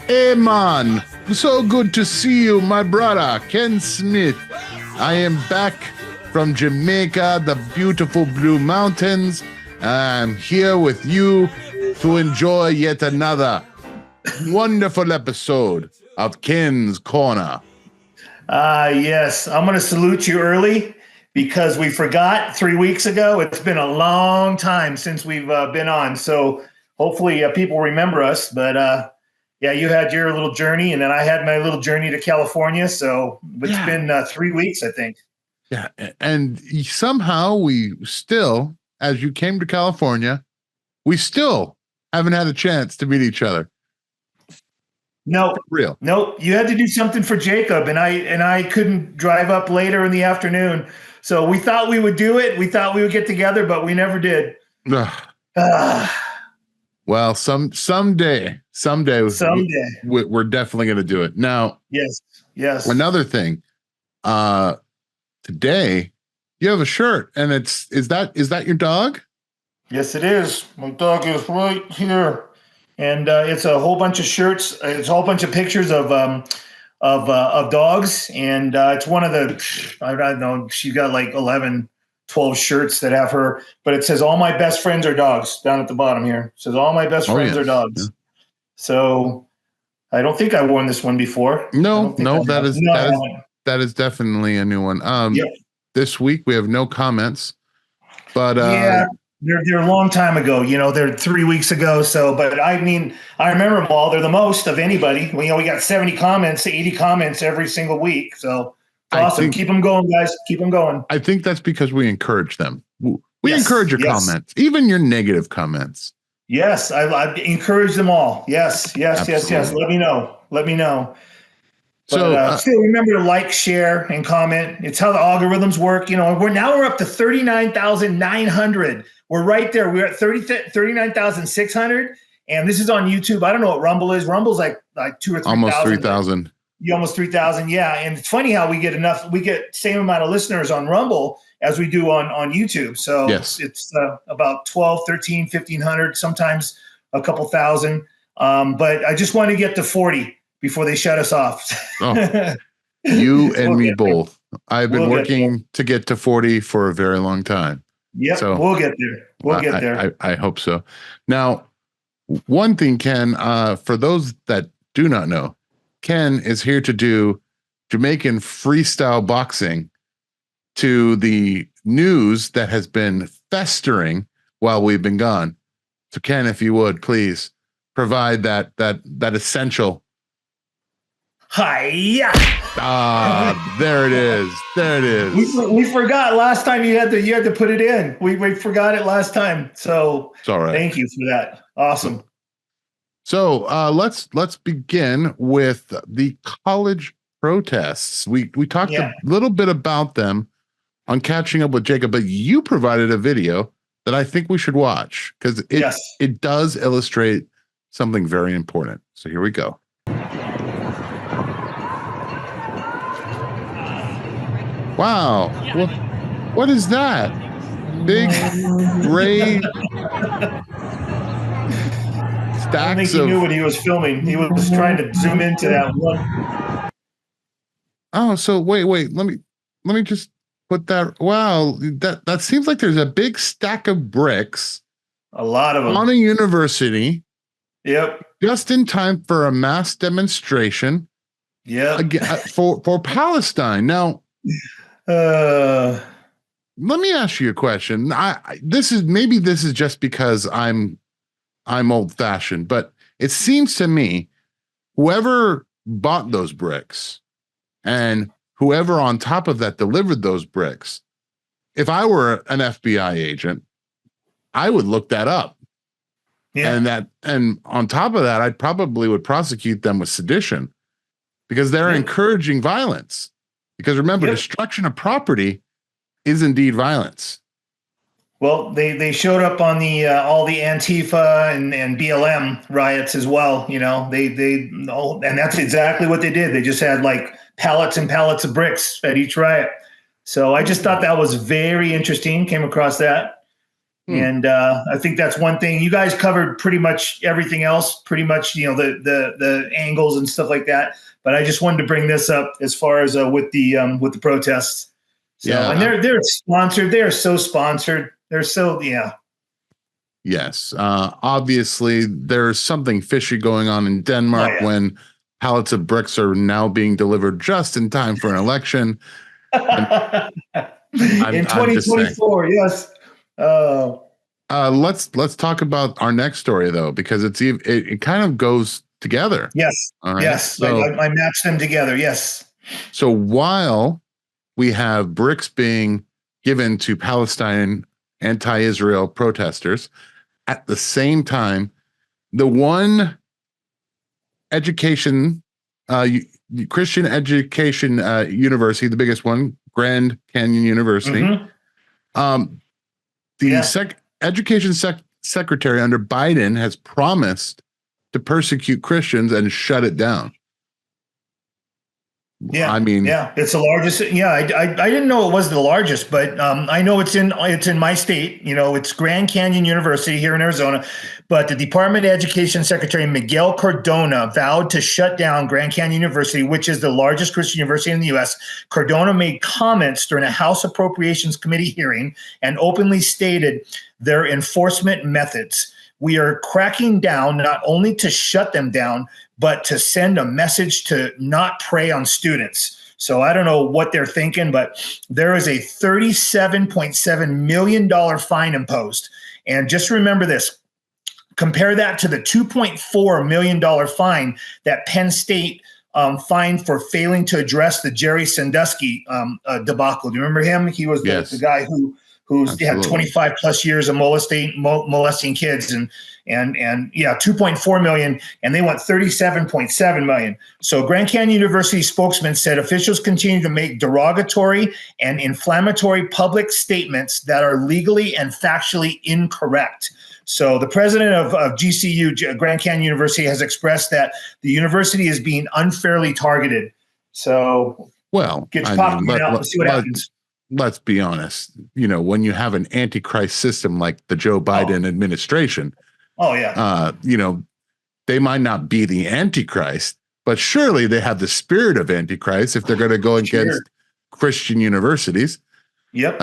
Hey man, so good to see you, my brother, Ken Smith. I am back from Jamaica, the beautiful Blue Mountains. I'm here with you to enjoy yet another wonderful episode of Ken's Corner. Yes, I'm going to salute you early because we forgot 3 weeks ago. It's been a long time since we've been on. So hopefully people remember us. But yeah, you had your little journey and then I had my little journey to California. So it's been 3 weeks, I think. Yeah. And somehow we still, as you came to California, we still haven't had a chance to meet each other. No, real. No, you had to do something for Jacob, and I couldn't drive up later in the afternoon. So we thought we would do it. We thought we would get together, but we never did. Well, someday, we're definitely going to do it. Now, yes. Another thing, today you have a shirt, and is that your dog? Yes, it is. My dog is right here. And it's a whole bunch of shirts. It's a whole bunch of pictures of dogs. And it's one of the, I don't know, she's got like 11, 12 shirts that have her, but it says all my best friends are dogs down at the bottom here. It says all my best friends are dogs. Yeah. So I don't think I've worn this one before. No, that is definitely a new one. This week we have no comments, but yeah. They're a long time ago, they're 3 weeks ago. So, but I mean, I remember them all. They're the most of anybody. We got 70 comments, 80 comments every single week. So it's awesome. Keep them going, guys. Keep them going. I think that's because we encourage them. We encourage your comments, even your negative comments. Yes. I encourage them all. Yes. Let me know. But still remember to like, share, and comment. It's how the algorithms work. We're up to 39,900. We're right there. We're at 39,600, and this is on YouTube. I don't know what Rumble is. Rumble's like 2 or 3,000. Almost 3,000. Almost 3,000. Yeah, and it's funny how we get same amount of listeners on Rumble as we do on YouTube. So it's about 12, 13, 1,500, sometimes a couple thousand. But I just want to get to 40 before they shut us off. You and me both. I've been working to get to 40 for a very long time. Yeah, so we'll get there. I hope so. Now, one thing, Ken, for those that do not know, Ken is here to do Jamaican freestyle boxing to the news that has been festering while we've been gone. So, Ken, if you would please provide that essential. Hi-ya! There it is. We forgot last time you had to put it in. We forgot it last time. So it's all right. Thank you for that. Awesome. So let's begin with the college protests. We talked a little bit about them on Catching Up with Jacob, but you provided a video that I think we should watch because it does illustrate something very important. So here we go. Wow. What is that? Big gray stacks I think he knew what he was filming. He was trying to zoom into that one. Oh, so wait. Let me just put that. Wow. That seems like there's a big stack of bricks. A lot of them. On a university. Yep. Just in time for a mass demonstration. Yeah. For Palestine. Now, let me ask you a question. This is just because I'm old fashioned, but it seems to me whoever bought those bricks and whoever on top of that delivered those bricks, if I were an FBI agent, I would look that up. Yeah. And on top of that, I probably would prosecute them with sedition because they're encouraging violence. Because remember, destruction of property is indeed violence. Well, they showed up on the all the Antifa and BLM riots as well. And that's exactly what they did. They just had like pallets and pallets of bricks at each riot. So I just thought that was very interesting. Came across that. And I think that's one thing. You guys covered pretty much everything else, pretty much, the angles and stuff like that. But I just wanted to bring this up as far as with the protests. So, yeah, and they're sponsored. They are so sponsored. They're so, yeah. Yes. Obviously, there's something fishy going on in Denmark when pallets of bricks are now being delivered just in time for an election. In 2024, yes. Let's talk about our next story though, because it kind of goes together. Yes. All right? Yes. So, I matched them together. Yes. So while we have bricks being given to Palestine anti-Israel protesters, at the same time, the one education, Christian education university, the biggest one, Grand Canyon University, education secretary under Biden has promised to persecute Christians and shut it down. Yeah, I mean, yeah, it's the largest. Yeah, I didn't know it was the largest, but I know it's in my state. It's Grand Canyon University here in Arizona. But the Department of Education Secretary Miguel Cardona vowed to shut down Grand Canyon University, which is the largest Christian university in the U.S. Cardona made comments during a House Appropriations Committee hearing and openly stated their enforcement methods. We are cracking down not only to shut them down, but to send a message to not prey on students. So I don't know what they're thinking, but there is a $37.7 million fine imposed. And just remember this, compare that to the $2.4 million fine that Penn State fined for failing to address the Jerry Sandusky debacle. Do you remember him? He was the guy who's had 25 plus years of molesting kids and 2.4 million, and they want 37.7 million. So Grand Canyon University spokesman said officials continue to make derogatory and inflammatory public statements that are legally and factually incorrect. So the president of GCU, Grand Canyon University, has expressed that the university is being unfairly targeted. So get your popcorn out and see what happens. Let's be honest, when you have an antichrist system like the Joe Biden administration, they might not be the antichrist, but surely they have the spirit of antichrist if they're going to go against Christian universities. Yep.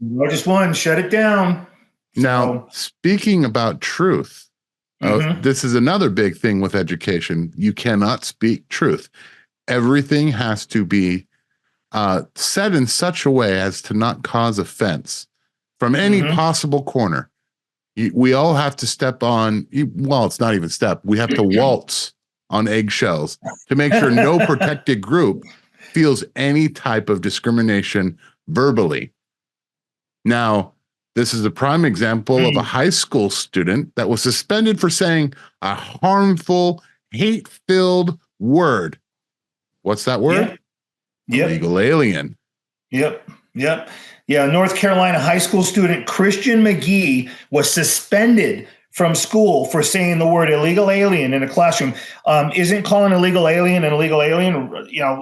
Largest one, shut it down. Now, speaking about truth, this is another big thing with education. You cannot speak truth. Everything has to be said in such a way as to not cause offense from any possible corner. We all have to step on, well, it's not even step. We have to waltz on eggshells to make sure no protected group feels any type of discrimination verbally. Now, this is a prime example of a high school student that was suspended for saying a harmful, hate-filled word. What's that word? Yep. Illegal alien. Yep. Yeah, North Carolina high school student Christian McGee was suspended from school for saying the word illegal alien in a classroom. Isn't calling illegal alien an illegal alien?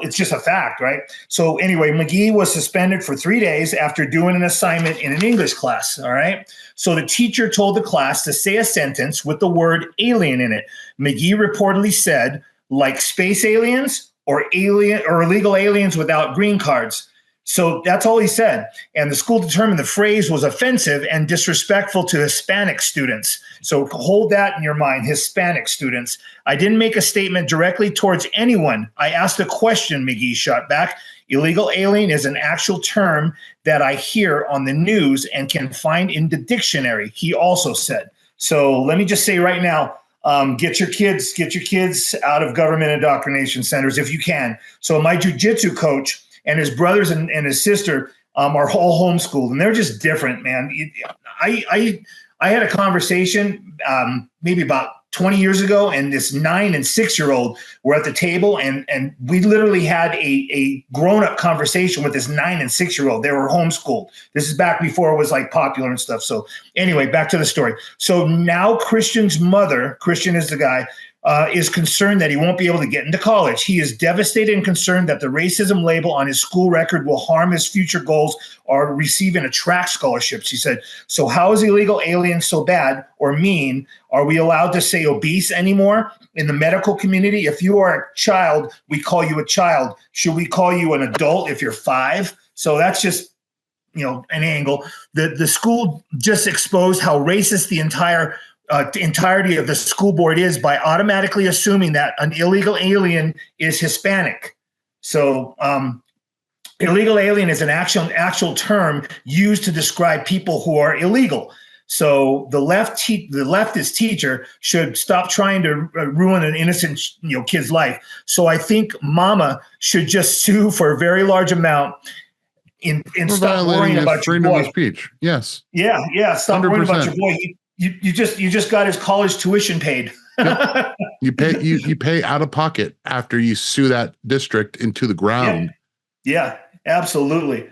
It's just a fact, right? So anyway, McGee was suspended for 3 days after doing an assignment in an English class, all right? So the teacher told the class to say a sentence with the word alien in it. McGee reportedly said, like space aliens, or illegal aliens without green cards. So that's all he said. And the school determined the phrase was offensive and disrespectful to Hispanic students. So hold that in your mind, Hispanic students. I didn't make a statement directly towards anyone. I asked a question, McGee shot back. Illegal alien is an actual term that I hear on the news and can find in the dictionary, he also said. So let me just say right now, get your kids out of government indoctrination centers if you can. So my jiu-jitsu coach and his brothers and his sister are all homeschooled, and they're just different, man. I had a conversation maybe about 20 years ago, and this 9 and 6-year-old were at the table, and we literally had a grown-up conversation with this 9 and 6-year-old. They were homeschooled. This is back before it was like popular and stuff. So anyway, back to the story. So now Christian's mother, Christian is the guy, is concerned that he won't be able to get into college. He is devastated and concerned that the racism label on his school record will harm his future goals or receiving a track scholarships. He said, so how is illegal alien so bad or mean? Are we allowed to say obese anymore? In the medical community, if you are a child, we call you a child. Should we call you an adult if you're 5? So that's just, an angle. The school just exposed how racist the entirety of the school board is by automatically assuming that an illegal alien is Hispanic. So illegal alien is an actual term used to describe people who are illegal. So the leftist teacher should stop trying to ruin an innocent kid's life. So I think Mama should just sue for a very large amount and stop worrying about your boy. Freedom of speech. Yes. Yeah. Stop 100%. Worrying about your boy. You just got his college tuition paid. Yep. You pay out of pocket after you sue that district into the ground. Yeah, absolutely.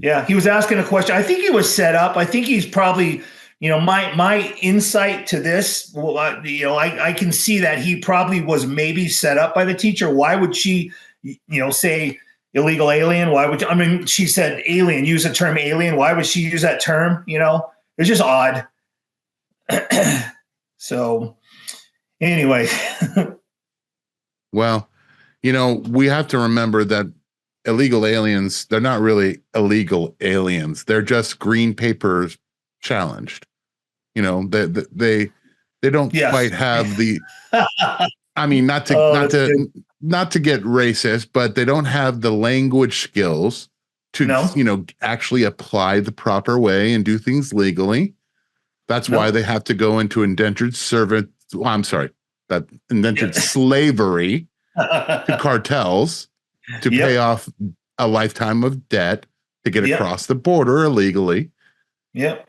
Yeah, he was asking a question. I think he was set up. I think he's probably, my insight to this. Well, I can see that he probably was maybe set up by the teacher. Why would she, say illegal alien? She said alien. Use the term alien. Why would she use that term? It's just odd. So anyway. Well, we have to remember that illegal aliens, they're not really illegal aliens. They're just green papers challenged. They don't quite have the, I mean, not to get racist, but they don't have the language skills to, actually apply the proper way and do things legally. That's why they have to go into indentured slavery to cartels to pay off a lifetime of debt to get across the border illegally. Yep.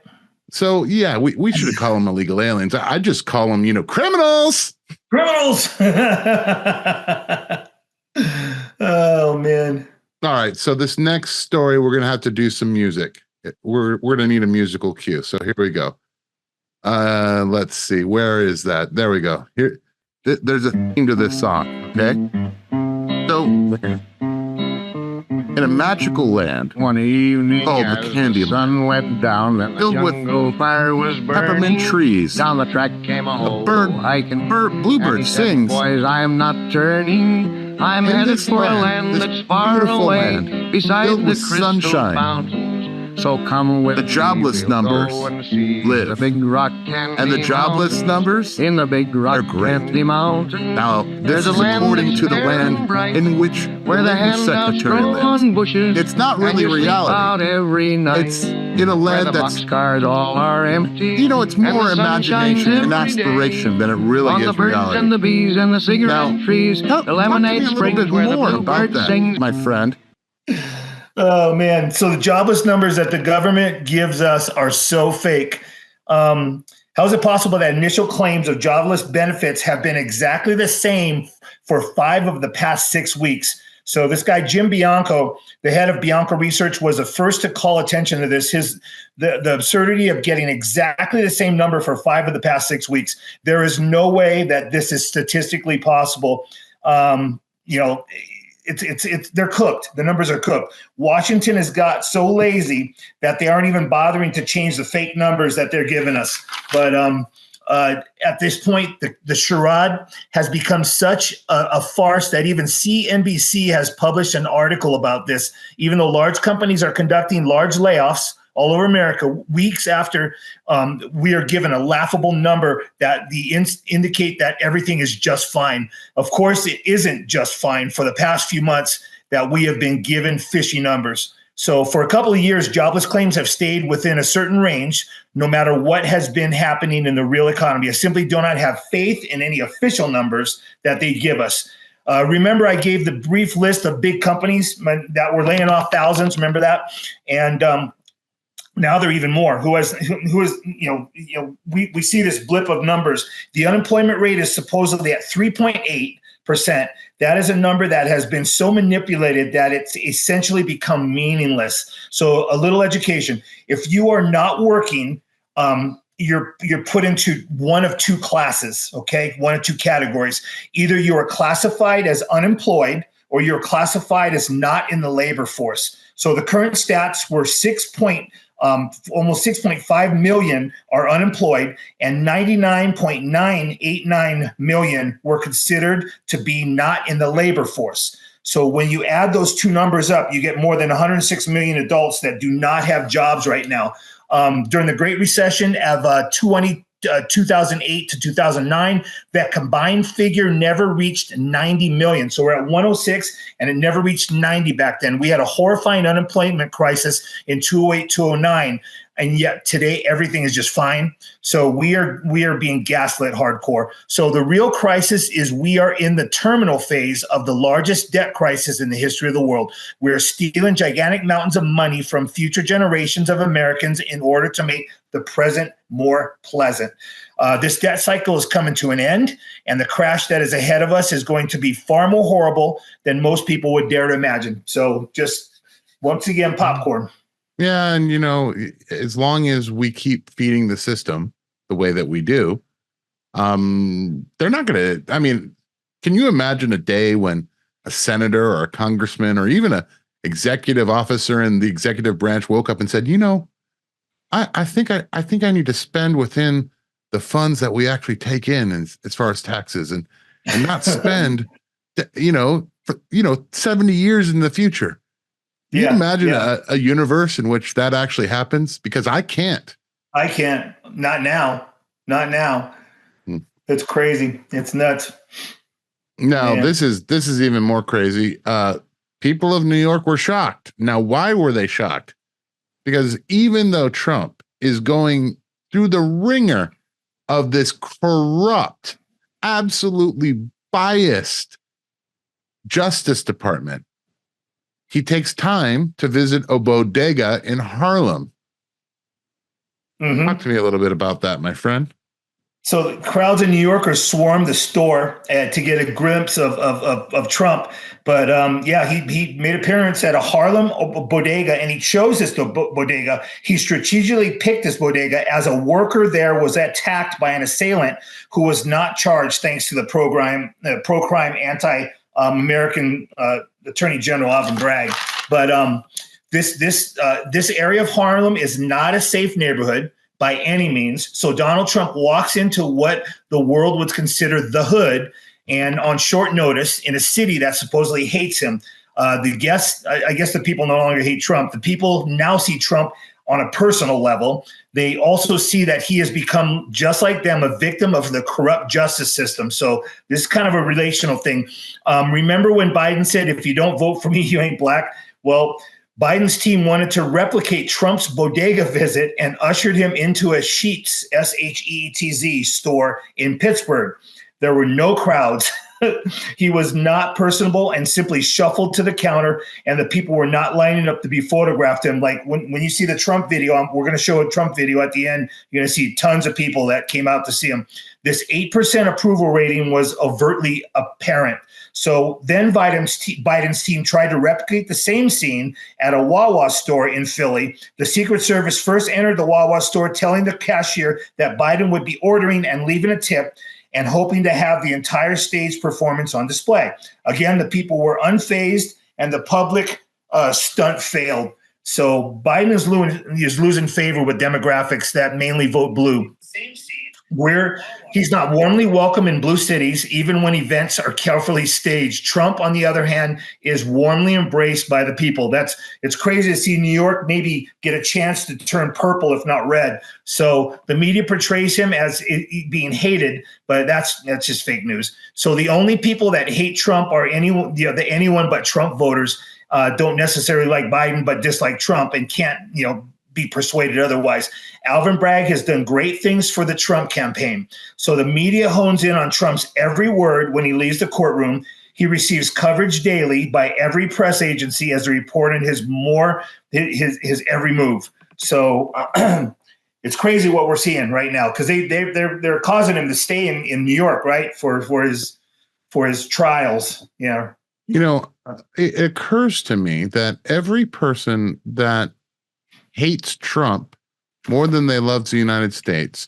So we should call them illegal aliens. I just call them, criminals. Criminals. Oh man. All right. So this next story, we're gonna have to do some music. We're gonna need a musical cue. So here we go. Let's see. Where is that? There we go. Here, there's a theme to this song. Okay. So, in a magical land, one evening called the Candy sun went down, and filled with fire was burning. Peppermint trees. Down the track came a bluebird sings. Boys, I am not turning. I'm headed for a land that's far away, beside the crystal sunshine. Fountain. So come with the jobless numbers live. The big rock and the jobless numbers in the big rock Candy Mountain. Now, this is according to the land in which where the secretary lives. Bushes, it's not really reality. Every night. It's in a land that's cars all are empty. It's more imagination and aspiration than it really is reality. And the bees and the cigarette trees, the lemonade springs where the bluebird sings. My friend. Oh man! So the jobless numbers that the government gives us are so fake. How is it possible that initial claims of jobless benefits have been exactly the same for 5 of the past 6 weeks? So this guy Jim Bianco, the head of Bianco Research, was the first to call attention to this. The absurdity of getting exactly the same number for 5 of the past 6 weeks. There is no way that this is statistically possible. They're cooked. The numbers are cooked. Washington has got so lazy that they aren't even bothering to change the fake numbers that they're giving us. But at this point, the charade has become such a farce that even CNBC has published an article about this. Even though large companies are conducting large layoffs all over America, weeks after we are given a laughable number that indicate that everything is just fine. Of course, it isn't just fine for the past few months that we have been given fishy numbers. So for a couple of years, jobless claims have stayed within a certain range, no matter what has been happening in the real economy. I simply do not have faith in any official numbers that they give us. Remember, I gave the brief list of big companies that were laying off thousands. Remember that? And now there are even more. We see this blip of numbers. The unemployment rate is supposedly at 3.8%. That is a number that has been so manipulated that it's essentially become meaningless. So a little education. If you are not working, you're put into one of two classes, okay? One of two categories. Either you are classified as unemployed or you're classified as not in the labor force. So the current stats were almost 6.5 million are unemployed, and 99.989 million were considered to be not in the labor force. So when you add those two numbers up, you get more than 106 million adults that do not have jobs right now. During the Great Recession of 2008 to 2009, that combined figure never reached 90 million. So we're at 106, and it never reached 90 back then. We had a horrifying unemployment crisis in 2008, 2009, and yet today everything is just fine. So we are being gaslit hardcore. So the real crisis is we are in the terminal phase of the largest debt crisis in the history of the world. We're stealing gigantic mountains of money from future generations of Americans in order to make the present more pleasant. This debt cycle is coming to an end, and the crash that is ahead of us is going to be far more horrible than most people would dare to imagine. So just once again, popcorn. Yeah, and as long as we keep feeding the system the way that we do, they're not going to. I mean, can you imagine a day when a senator or a congressman or even a executive officer in the executive branch woke up and said, I think I need to spend within the funds that we actually take in as far as taxes and not spend, for 70 years in the future. Can you imagine a universe in which that actually happens? Because I can't. Not now. It's crazy. It's nuts. No, this is even more crazy. People of New York were shocked. Now, why were they shocked? Because even though Trump is going through the ringer of this corrupt, absolutely biased Justice Department, he takes time to visit a bodega in Harlem. Mm-hmm. Talk to me a little bit about that, my friend. So crowds of New Yorkers swarmed the store to get a glimpse of Trump. But he made appearance at a Harlem bodega, and he chose this bodega. He strategically picked this bodega as a worker there was attacked by an assailant who was not charged thanks to the pro-crime anti-American Attorney General Alvin Bragg. But this area of Harlem is not a safe neighborhood by any means. So Donald Trump walks into what the world would consider the hood, and on short notice in a city that supposedly hates him. I guess the people no longer hate Trump. The people now see Trump on a personal level. They also see that he has become, just like them, a victim of the corrupt justice system. So this is kind of a relational thing. Remember when Biden said, if you don't vote for me, you ain't black? Well, Biden's team wanted to replicate Trump's bodega visit and ushered him into a Sheetz, Sheetz store in Pittsburgh. There were no crowds. He was not personable and simply shuffled to the counter, and the people were not lining up to be photographed him. Like when you see the Trump video, we're going to show a Trump video at the end. You're going to see tons of people that came out to see him. This 8% approval rating was overtly apparent. So then Biden's team tried to replicate the same scene at a Wawa store in Philly. The Secret Service first entered the Wawa store, telling the cashier that Biden would be ordering and leaving a tip, and hoping to have the entire stage performance on display. Again, the people were unfazed, and the public stunt failed. So Biden is losing favor with demographics that mainly vote blue. Same scene where he's not warmly welcome in blue cities, even when events are carefully staged. Trump, on the other hand, is warmly embraced by the people. It's crazy to see New York maybe get a chance to turn purple, if not red. So the media portrays him as being hated, but that's just fake news. So the only people that hate Trump are anyone but Trump voters. Don't necessarily like Biden, but dislike Trump and can't, be persuaded otherwise. Alvin Bragg has done great things for the Trump campaign. So the media hones in on Trump's every word when he leaves the courtroom. He receives coverage daily by every press agency as they report on his every move. So it's crazy what we're seeing right now, because they're causing him to stay in New York, right, for his trials. Yeah. It occurs to me that every person that hates Trump more than they love the United States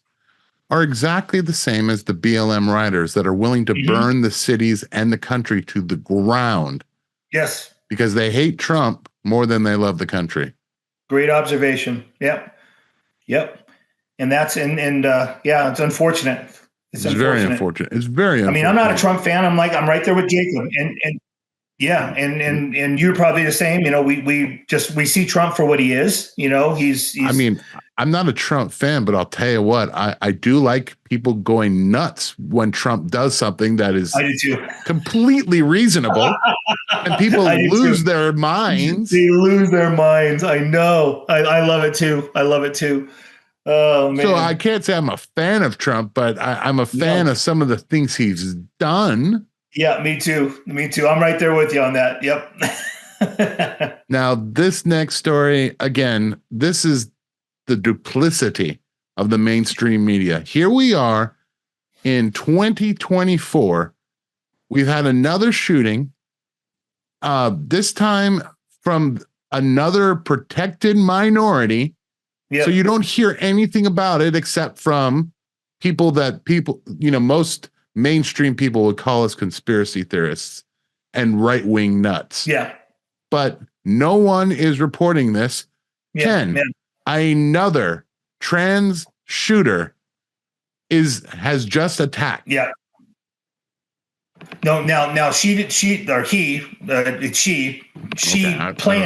are exactly the same as the BLM riders that are willing to burn the cities and the country to the ground. Yes. Because they hate Trump more than they love the country. Great observation. Yep. And that's, yeah, it's unfortunate. It's very unfortunate. It's very unfortunate. I mean, I'm not a Trump fan. I'm right there with Jacob. And you're probably the same. You know, we see Trump for what he is. You know, he's I mean, I'm not a Trump fan, but I'll tell you what, I do like people going nuts when Trump does something that is I do too. Completely reasonable and people lose their minds. They lose their minds. I know. I love it too. Oh, man. So I can't say I'm a fan of Trump, but I'm a fan of some of the things he's done. Yeah, me too. I'm right there with you on that. Yep. Now, this next story, again, this is the duplicity of the mainstream media. Here we are in 2024. We've had another shooting, this time from another protected minority. Yep. So you don't hear anything about it except from people, you know, most mainstream people would call us conspiracy theorists and right-wing nuts. Yeah. But no one is reporting this. Ken, another trans shooter has just attacked. Yeah. No, now she playing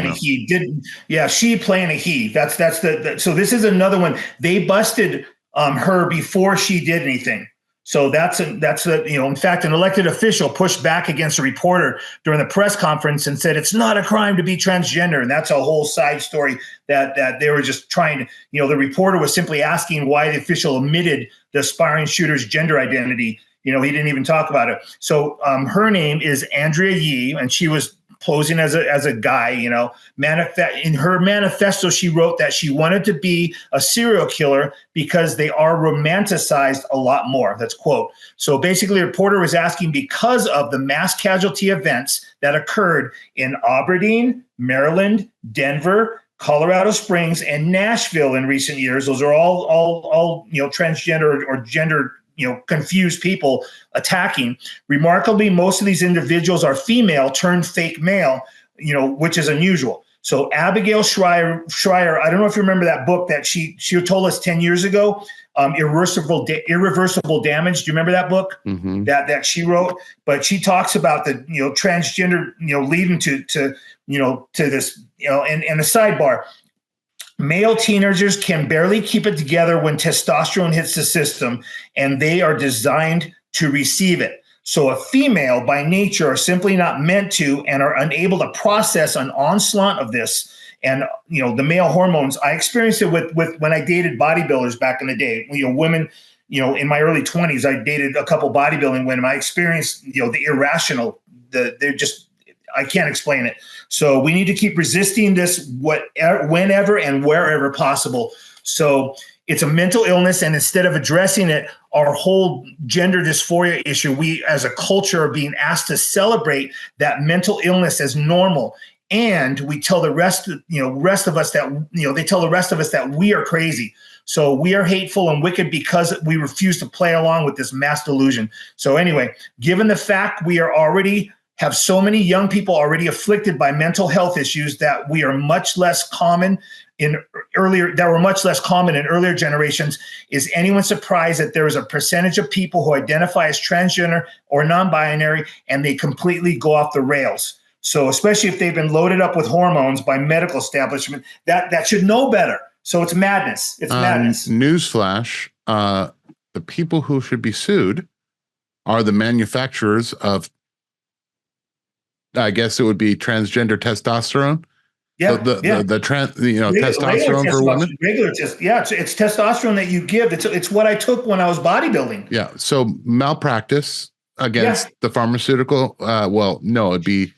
a he didn't. Yeah, she playing a he. That's so this is another one. They busted her before she did anything. So that's you know, in fact, an elected official pushed back against a reporter during the press conference and said it's not a crime to be transgender, and that's a whole side story that they were just trying to, you know, the reporter was simply asking why the official omitted the aspiring shooter's gender identity. You know, he didn't even talk about it. So her name is Andrea Yee, and she was posing as a guy. You know, in her manifesto, she wrote that she wanted to be a serial killer because they are romanticized a lot more. That's quote. So basically, the reporter was asking because of the mass casualty events that occurred in Aberdeen, Maryland, Denver, Colorado Springs, and Nashville in recent years. Those are all you know, transgender or gender, you know, confused people attacking. Remarkably, most of these individuals are female turned fake male, you know, which is unusual. So Abigail Shrier, I don't know if you remember that book that she told us 10 years ago, Irreversible Damage. Do you remember that book that she wrote? But she talks about the, you know, transgender, you know, leading to you know, to this, you know, and a sidebar. Male teenagers can barely keep it together when testosterone hits the system, and they are designed to receive it. So a female by nature are simply not meant to and are unable to process an onslaught of this. And, you know, the male hormones, I experienced it with when I dated bodybuilders back in the day, you know, women, you know, in my early 20s, I dated a couple bodybuilding women. I experienced, you know, the irrational, they're just, I can't explain it. So we need to keep resisting this whenever and wherever possible. So it's a mental illness, and instead of addressing it, our whole gender dysphoria issue, we as a culture are being asked to celebrate that mental illness as normal. And we tell the rest of us that, you know, they tell the rest of us that we are crazy. So we are hateful and wicked because we refuse to play along with this mass delusion. So anyway, given the fact we are already have so many young people already afflicted by mental health issues that were much less common in earlier generations, is anyone surprised that there is a percentage of people who identify as transgender or non-binary and they completely go off the rails? So especially if they've been loaded up with hormones by medical establishment, that should know better. So it's madness. It's madness. Newsflash, the people who should be sued are the manufacturers of, I guess it would be transgender testosterone. Yeah, the testosterone for women. Regular it's testosterone that you give. It's what I took when I was bodybuilding. Yeah. So malpractice against the pharmaceutical. It'd be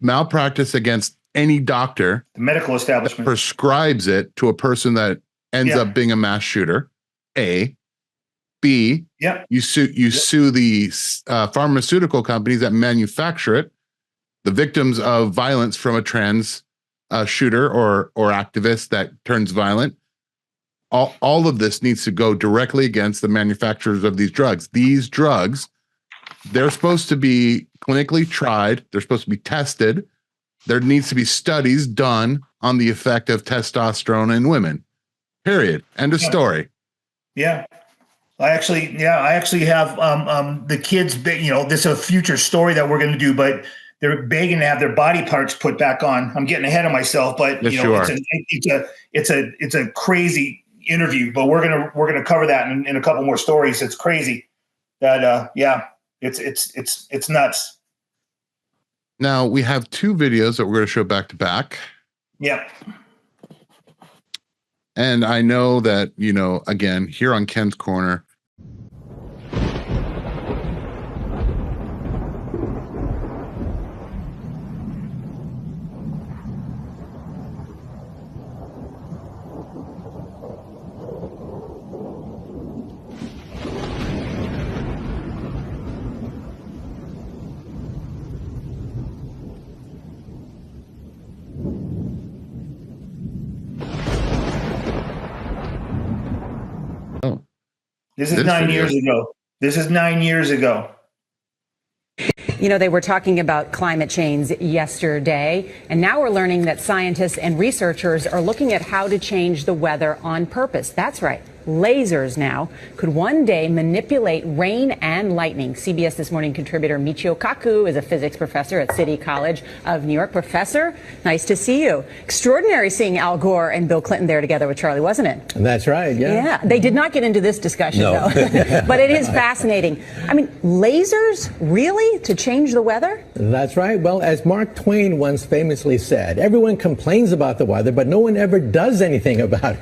malpractice against any doctor, the medical establishment that prescribes it to a person that ends up being a mass shooter. A. B. Yeah. You sue the pharmaceutical companies that manufacture it. The victims of violence from a trans shooter or activist that turns violent, all of this needs to go directly against the manufacturers of these drugs. These drugs, they're supposed to be clinically tried. They're supposed to be tested. There needs to be studies done on the effect of testosterone in women. Period. End of story. Yeah. I actually have the kids, this is a future story that we're going to do, but they're begging to have their body parts put back on. I'm getting ahead of myself, but yes, it's a crazy interview, but we're gonna cover that in a couple more stories. It's crazy that it's nuts. Now we have 2 videos that we're going to show back to back. Yep. And I know that, again, here on Ken's Corner, This is 9 years ago. This is 9 years ago. They were talking about climate change yesterday, and now we're learning that scientists and researchers are looking at how to change the weather on purpose. That's right. Lasers now could one day manipulate rain and lightning. CBS This Morning contributor Michio Kaku is a physics professor at City College of New York. Professor, nice to see you. Extraordinary seeing Al Gore and Bill Clinton there together with Charlie, wasn't it? That's right, yeah. Yeah, they did not get into this discussion, though. But it is fascinating. I mean, lasers, really, to change the weather? That's right. Well, as Mark Twain once famously said, everyone complains about the weather, but no one ever does anything about it.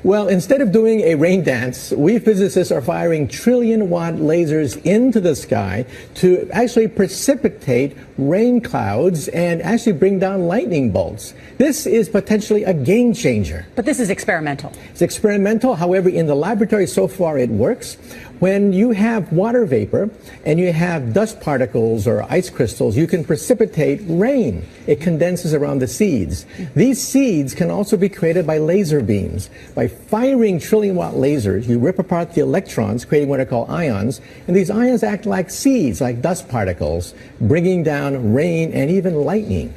Well, instead of doing a rain dance, we physicists are firing trillion-watt lasers into the sky to actually precipitate rain clouds and actually bring down lightning bolts. This is potentially a game changer. But this is experimental. It's experimental. However, in the laboratory so far it works. When you have water vapor and you have dust particles or ice crystals, you can precipitate rain. It condenses around the seeds. These seeds can also be created by laser beams. By firing trillion-watt lasers, you rip apart the electrons, creating what are called ions, and these ions act like seeds, like dust particles, bringing down rain and even lightning.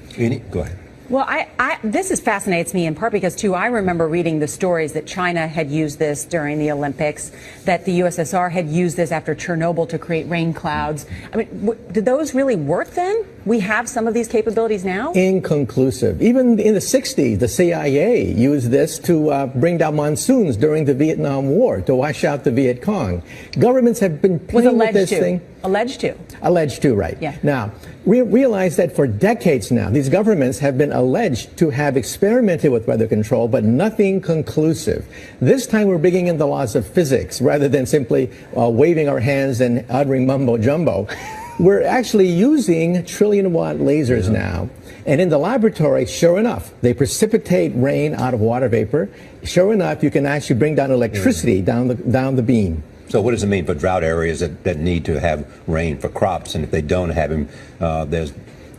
Go ahead. Well, this fascinates me in part because, too, I remember reading the stories that China had used this during the Olympics, that the USSR had used this after Chernobyl to create rain clouds. I mean, did those really work then? We have some of these capabilities now? Inconclusive. Even in the 60s, the CIA used this to bring down monsoons during the Vietnam War, to wash out the Viet Cong. Governments have been playing with this thing. Alleged to. Alleged to, right. Yeah. Now, we realize that for decades now, these governments have been alleged to have experimented with weather control, but nothing conclusive. This time we're bringing in the laws of physics rather than simply waving our hands and uttering mumbo jumbo. We're actually using trillion-watt lasers now. And in the laboratory, sure enough, they precipitate rain out of water vapor. Sure enough, you can actually bring down electricity down the beam. So what does it mean for drought areas that need to have rain for crops? And if they don't have them, there's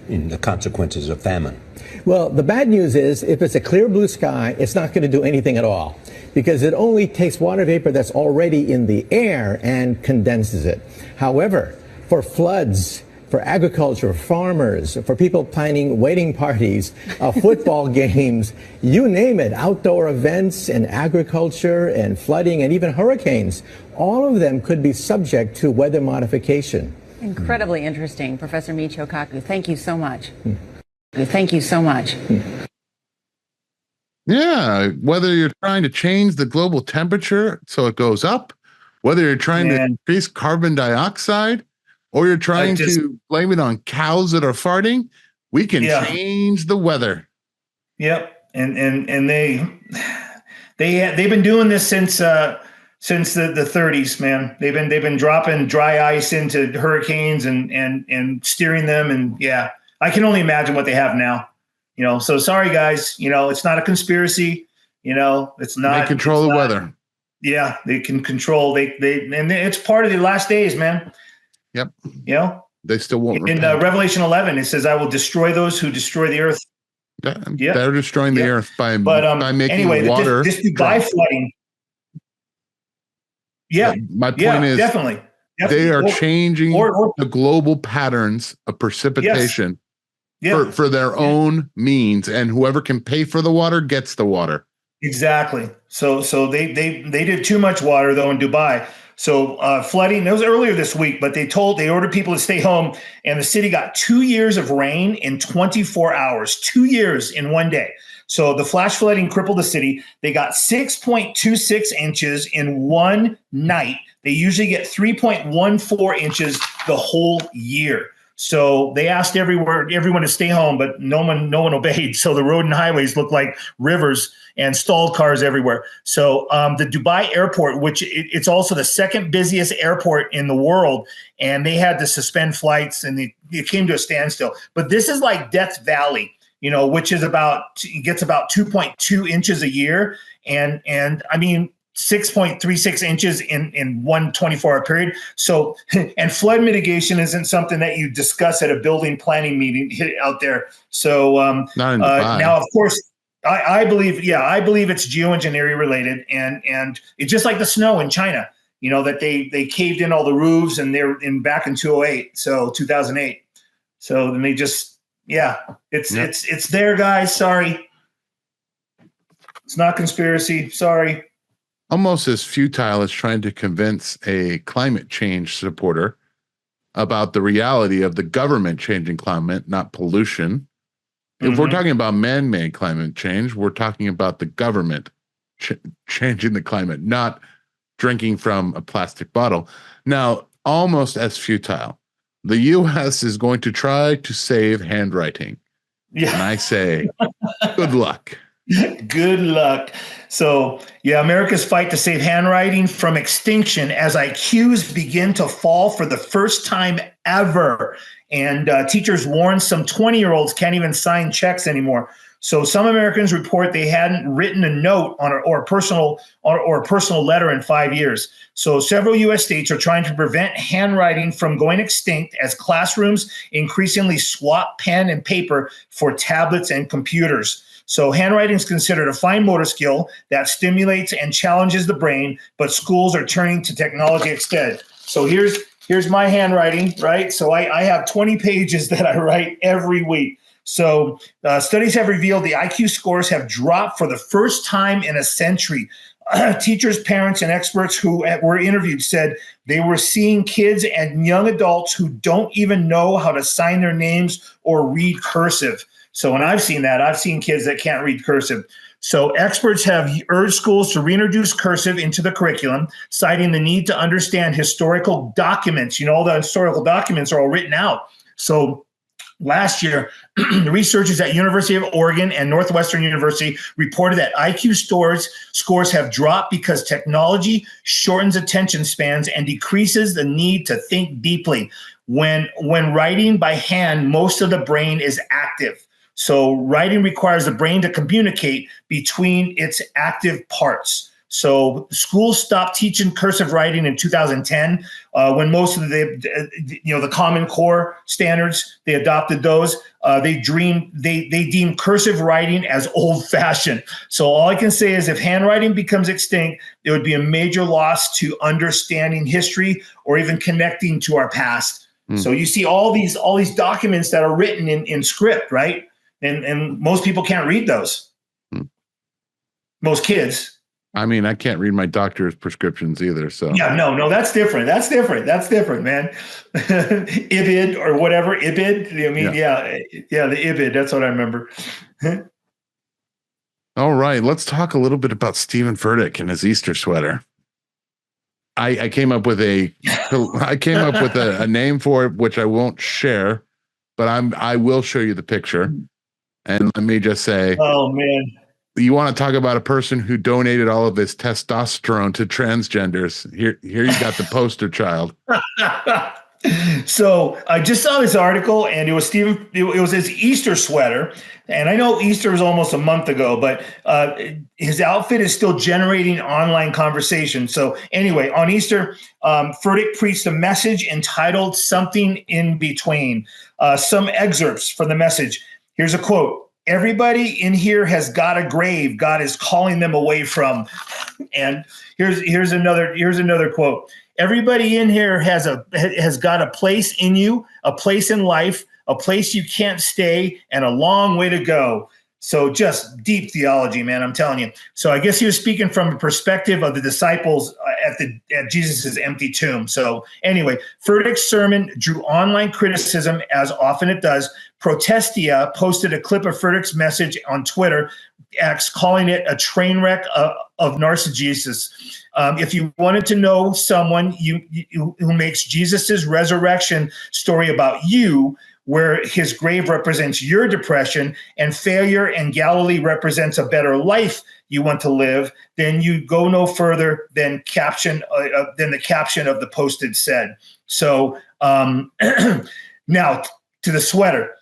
the consequences of famine. Well, the bad news is if it's a clear blue sky, it's not going to do anything at all because it only takes water vapor that's already in the air and condenses it. However, for floods, for agriculture, farmers, for people planning wedding parties, football games, you name it, outdoor events and agriculture and flooding and even hurricanes, all of them could be subject to weather modification. Incredibly interesting. Professor Michio Kaku, thank you so much. Thank you so much. Yeah, whether you're trying to change the global temperature so it goes up, whether you're trying to increase carbon dioxide, or you're trying to blame it on cows that are farting, we can change the weather. Yep, and they've been doing this since the 30s, man. They've been dropping dry ice into hurricanes and steering them, and yeah, I can only imagine what they have now. So sorry guys, it's not a conspiracy. It's not. They control the weather. Yeah, they can control. And it's part of the last days, man. Yep. They still won't. In Revelation 11, it says, "I will destroy those who destroy the earth." They're destroying the earth by making anyway, water. This Dubai flooding. Yeah. My point is definitely. They are changing the global patterns of precipitation for their own means, and whoever can pay for the water gets the water. Exactly. So they did too much water though in Dubai. So flooding, it was earlier this week, but they ordered people to stay home, and the city got 2 years of rain in 24 hours, 2 years in one day. So the flash flooding crippled the city. They got 6.26 inches in one night. They usually get 3.14 inches the whole year. So they asked everyone to stay home, but no one obeyed. So the road and highways look like rivers and stalled cars everywhere. So the Dubai airport, which it's also the second busiest airport in the world, and they had to suspend flights, and it came to a standstill. But this is like Death Valley, which is gets about 2.2 inches a year, and I mean 6.36 inches in one 24-hour period. So, and flood mitigation isn't something that you discuss at a building planning meeting out there. So now, of course, I believe it's geoengineering related, and it's just like the snow in China, that they caved in all the roofs, and they're back in 2008. So then they just, it's there, guys. Sorry. It's not conspiracy. Sorry. Almost as futile as trying to convince a climate change supporter about the reality of the government changing climate, not pollution. Mm-hmm. If we're talking about man-made climate change, we're talking about the government changing the climate, not drinking from a plastic bottle. Now, almost as futile, the U.S. is going to try to save handwriting. Yeah. And I say, good luck. Good luck. So, America's fight to save handwriting from extinction as IQs begin to fall for the first time ever. And teachers warn some 20-year-olds can't even sign checks anymore. So some Americans report they hadn't written a note or a personal letter in 5 years. So several U.S. states are trying to prevent handwriting from going extinct as classrooms increasingly swap pen and paper for tablets and computers. So handwriting is considered a fine motor skill that stimulates and challenges the brain, but schools are turning to technology instead. So here's my handwriting, right? So I have 20 pages that I write every week. So studies have revealed the IQ scores have dropped for the first time in a century. Teachers, parents, and experts who were interviewed said they were seeing kids and young adults who don't even know how to sign their names or read cursive. So when I've seen kids that can't read cursive. So experts have urged schools to reintroduce cursive into the curriculum, citing the need to understand historical documents. All the historical documents are all written out. So last year, the researchers at University of Oregon and Northwestern University reported that IQ scores have dropped because technology shortens attention spans and decreases the need to think deeply. When writing by hand, most of the brain is active. So writing requires the brain to communicate between its active parts. So schools stopped teaching cursive writing in 2010 when most of the Common Core standards, they adopted those. They deemed cursive writing as old-fashioned. So all I can say is if handwriting becomes extinct, it would be a major loss to understanding history or even connecting to our past. So you see all these documents that are written in script, right? And most people can't read those. Most kids. I mean, I can't read my doctor's prescriptions either. So no, that's different. That's different, man. IBID or whatever. IBID. I mean, the IBID. That's what I remember. All right, let's talk a little bit about Steven Furtick and his Easter sweater. I came up with a name for it, which I won't share, but I will show you the picture. And let me just say, oh man, you want to talk about a person who donated all of his testosterone to transgenders? Here you got the poster child. So I just saw this article, and it was his Easter sweater. And I know Easter was almost a month ago, but his outfit is still generating online conversation. So anyway, on Easter, Furtick preached a message entitled "Something in Between." Some excerpts from the message. Here's a quote. everybody in here has got a grave God is calling them away from. And here's another quote. Everybody in here has got a place in you, a place in life, a place you can't stay, and a long way to go. So just deep theology, man, I'm telling you. So I guess he was speaking from a perspective of the disciples at Jesus's empty tomb. So anyway, Furtick's sermon drew online criticism, as often it does. Protestia posted a clip of Furtick's message on Twitter X, calling it a train wreck of narcissism. If you wanted to know someone who makes Jesus's resurrection story about you, where his grave represents your depression and failure and Galilee represents a better life you want to live, then you go no further than the caption of the posted said. So now to the sweater.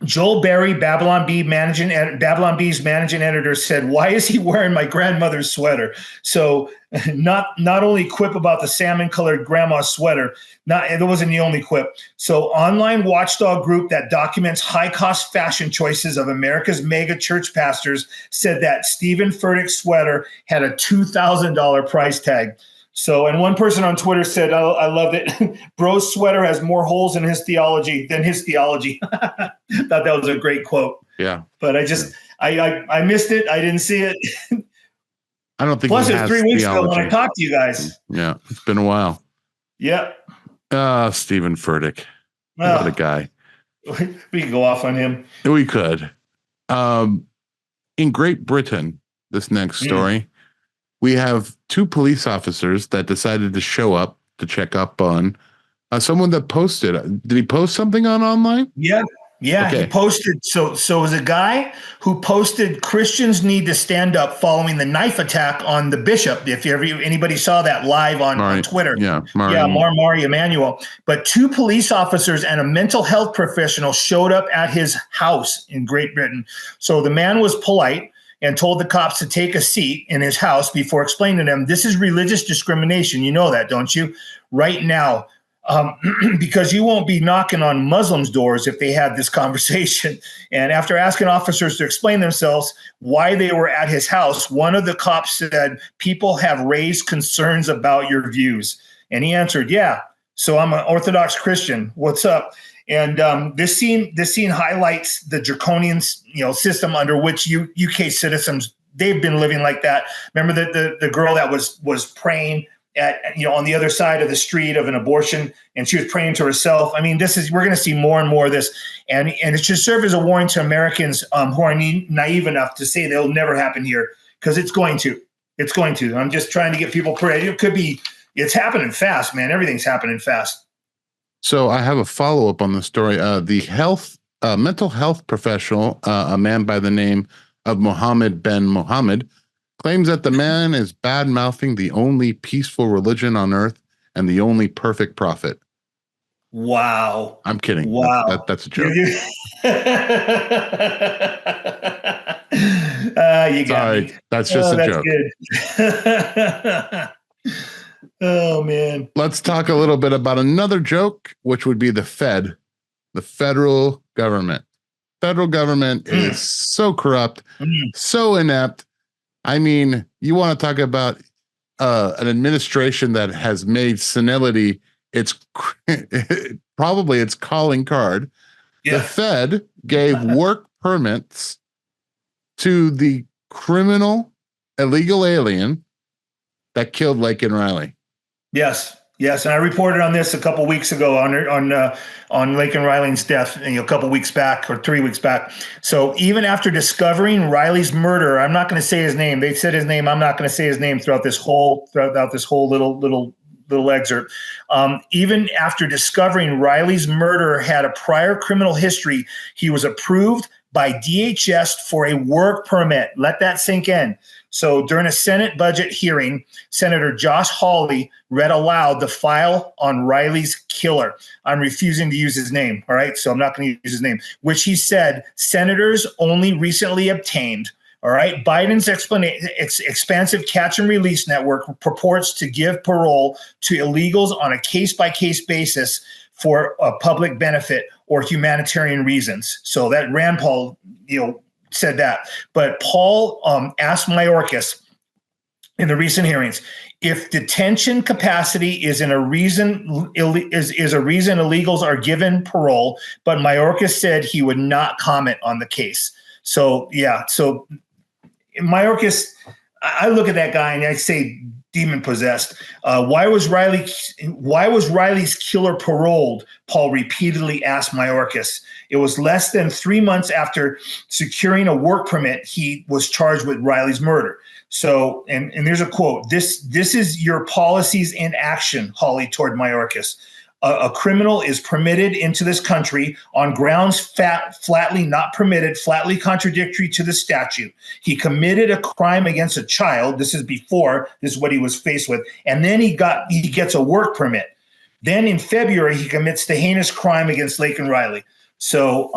Joel Berry, Babylon Bee's managing editor, said, "Why is he wearing my grandmother's sweater?" So not only quip about the salmon-colored grandma sweater, it wasn't the only quip. So online watchdog group that documents high-cost fashion choices of America's mega church pastors said that Stephen Furtick's sweater had a $2,000 price tag. So, and one person on Twitter said, I loved it. Bro's sweater has more holes in his theology than his theology. Thought that was a great quote. Yeah. But I missed it. I didn't see it. I don't think Plus it was 3 weeks ago when I talked to you guys. Yeah. It's been a while. Yep. Stephen Furtick. What a guy. We could go off on him. We could. In Great Britain, this next story, we have 2 police officers that decided to show up to check up on someone that posted. Did he post something online? Yeah. Okay. He posted. So it was a guy who posted Christians need to stand up following the knife attack on the bishop. If anybody saw that live on Twitter. Mari Emanuel. But 2 police officers and a mental health professional showed up at his house in Great Britain. So the man was polite and told the cops to take a seat in his house before explaining to them, this is religious discrimination. You know that, don't you? Right now, because you won't be knocking on Muslims' doors if they had this conversation. And after asking officers to explain themselves why they were at his house, one of the cops said, people have raised concerns about your views. And he answered, yeah, so I'm an Orthodox Christian. What's up? And this scene highlights the draconian, system under which UK citizens, they've been living like that. Remember the girl that was praying at on the other side of the street of an abortion, and she was praying to herself. I mean, we're going to see more and more of this, and it should serve as a warning to Americans who are naive enough to say they'll never happen here, because it's going to. It's going to. I'm just trying to get people prayed. It could be. It's happening fast, man. Everything's happening fast. So I have a follow-up on the story. The mental health professional, a man by the name of Mohammed Ben Mohammed, claims that the man is bad-mouthing the only peaceful religion on earth and the only perfect prophet. Wow. I'm kidding. Wow. That's a joke. You got me. That's just a joke. Good. Oh, man. Let's talk a little bit about another joke, which would be the Fed, the federal government. Federal government is so corrupt, so inept. I mean, you want to talk about an administration that has made senility probably its calling card. Yeah. The Fed gave work permits to the criminal illegal alien that killed Laken Riley. Yes, and I reported on this a couple weeks ago on Laken Riley's death, a couple weeks back or 3 weeks back. So even after discovering Riley's murder, I'm not going to say his name. They said his name. I'm not going to say his name throughout this whole little excerpt. Even after discovering Riley's murder had a prior criminal history, he was approved by DHS for a work permit. Let that sink in. So during a Senate budget hearing, Senator Josh Hawley read aloud the file on Riley's killer. I'm refusing to use his name, all right? So I'm not going to use his name, which he said senators only recently obtained. All right. Biden's expansive catch and release network purports to give parole to illegals on a case-by-case basis for a public benefit, or humanitarian reasons. So that Rand Paul, said that. But Paul asked Mayorkas in the recent hearings, if detention capacity is a reason illegals are given parole, but Mayorkas said he would not comment on the case. So Mayorkas, I look at that guy and I say demon possessed. Why was Riley's killer paroled? Paul repeatedly asked Mayorkas. It was less than 3 months after securing a work permit he was charged with Riley's murder. So, and there's a quote, this is your policies in action, Hawley told Mayorkas. A criminal is permitted into this country on grounds flatly not permitted, flatly contradictory to the statute. He committed a crime against a child. This is what he was faced with. And then he gets a work permit. Then in February, he commits the heinous crime against Laken Riley. So